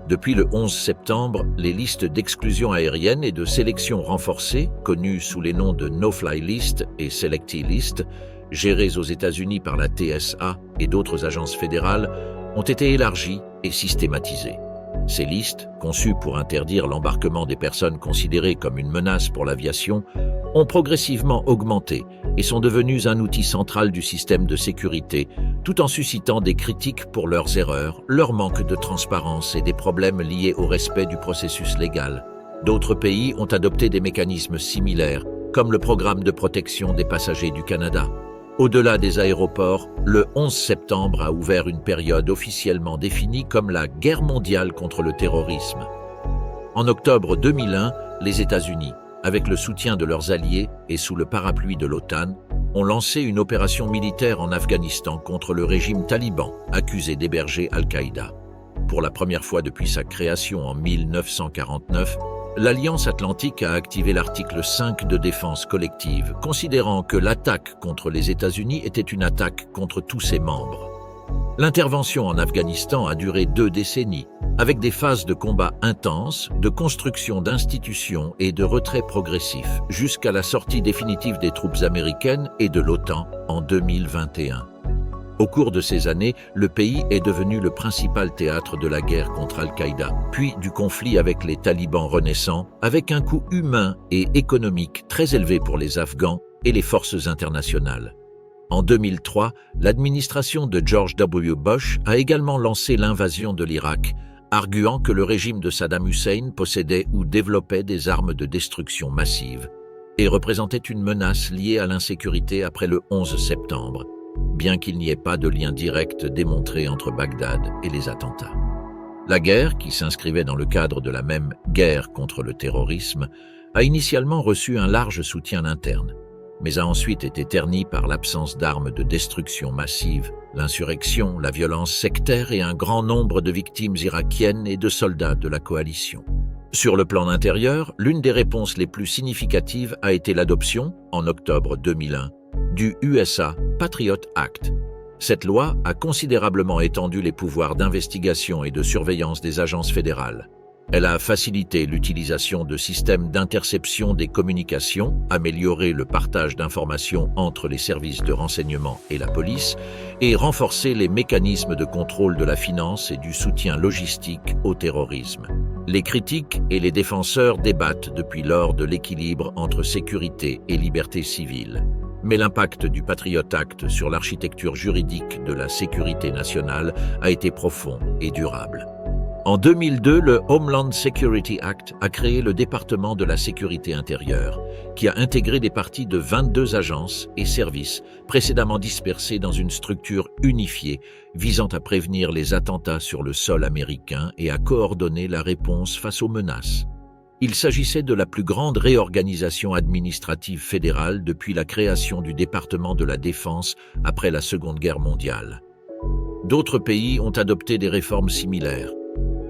Depuis le 11 septembre, les listes d'exclusion aérienne et de sélection renforcées, connues sous les noms de No-Fly List et Selectee List, gérées aux États-Unis par la TSA et d'autres agences fédérales, ont été élargies et systématisées. Ces listes, conçues pour interdire l'embarquement des personnes considérées comme une menace pour l'aviation, ont progressivement augmenté et sont devenues un outil central du système de sécurité, tout en suscitant des critiques pour leurs erreurs, leur manque de transparence et des problèmes liés au respect du processus légal. D'autres pays ont adopté des mécanismes similaires, comme le programme de protection des passagers du Canada. Au-delà des aéroports, le 11 septembre a ouvert une période officiellement définie comme la guerre mondiale contre le terrorisme. En octobre 2001, les États-Unis, avec le soutien de leurs alliés et sous le parapluie de l'OTAN, ont lancé une opération militaire en Afghanistan contre le régime taliban, accusé d'héberger Al-Qaïda. Pour la première fois depuis sa création en 1949, l'Alliance Atlantique a activé l'article 5 de défense collective, considérant que l'attaque contre les États-Unis était une attaque contre tous ses membres. L'intervention en Afghanistan a duré 2 décennies, avec des phases de combat intenses, de construction d'institutions et de retrait progressif, jusqu'à la sortie définitive des troupes américaines et de l'OTAN en 2021. Au cours de ces années, le pays est devenu le principal théâtre de la guerre contre Al-Qaïda, puis du conflit avec les talibans renaissants, avec un coût humain et économique très élevé pour les Afghans et les forces internationales. En 2003, l'administration de George W. Bush a également lancé l'invasion de l'Irak, arguant que le régime de Saddam Hussein possédait ou développait des armes de destruction massive et représentait une menace liée à l'insécurité après le 11 septembre, bien qu'il n'y ait pas de lien direct démontré entre Bagdad et les attentats. La guerre, qui s'inscrivait dans le cadre de la même guerre contre le terrorisme, a initialement reçu un large soutien interne, mais a ensuite été ternie par l'absence d'armes de destruction massive, l'insurrection, la violence sectaire et un grand nombre de victimes irakiennes et de soldats de la coalition. Sur le plan intérieur, l'une des réponses les plus significatives a été l'adoption, en octobre 2001, du USA Patriot Act. Cette loi a considérablement étendu les pouvoirs d'investigation et de surveillance des agences fédérales. Elle a facilité l'utilisation de systèmes d'interception des communications, amélioré le partage d'informations entre les services de renseignement et la police, et renforcé les mécanismes de contrôle de la finance et du soutien logistique au terrorisme. Les critiques et les défenseurs débattent depuis lors de l'équilibre entre sécurité et liberté civile. Mais l'impact du Patriot Act sur l'architecture juridique de la sécurité nationale a été profond et durable. En 2002, le Homeland Security Act a créé le département de la sécurité intérieure, qui a intégré des parties de 22 agences et services précédemment dispersés dans une structure unifiée visant à prévenir les attentats sur le sol américain et à coordonner la réponse face aux menaces. Il s'agissait de la plus grande réorganisation administrative fédérale depuis la création du département de la Défense après la Seconde Guerre mondiale. D'autres pays ont adopté des réformes similaires.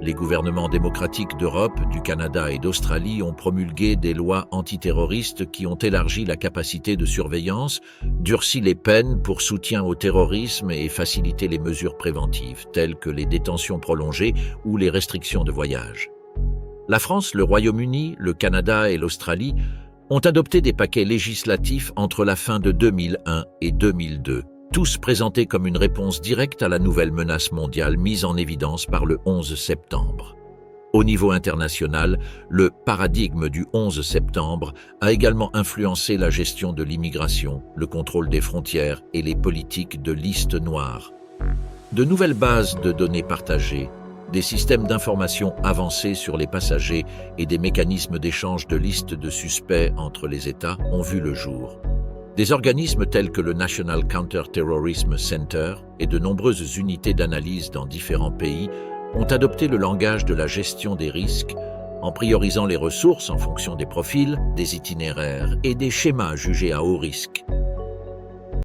Les gouvernements démocratiques d'Europe, du Canada et d'Australie ont promulgué des lois antiterroristes qui ont élargi la capacité de surveillance, durci les peines pour soutien au terrorisme et facilité les mesures préventives, telles que les détentions prolongées ou les restrictions de voyage. La France, le Royaume-Uni, le Canada et l'Australie ont adopté des paquets législatifs entre la fin de 2001 et 2002, tous présentés comme une réponse directe à la nouvelle menace mondiale mise en évidence par le 11 septembre. Au niveau international, le paradigme du 11 septembre a également influencé la gestion de l'immigration, le contrôle des frontières et les politiques de liste noire. De nouvelles bases de données partagées, des systèmes d'information avancés sur les passagers et des mécanismes d'échange de listes de suspects entre les États ont vu le jour. Des organismes tels que le National Counter-Terrorism Center et de nombreuses unités d'analyse dans différents pays ont adopté le langage de la gestion des risques en priorisant les ressources en fonction des profils, des itinéraires et des schémas jugés à haut risque.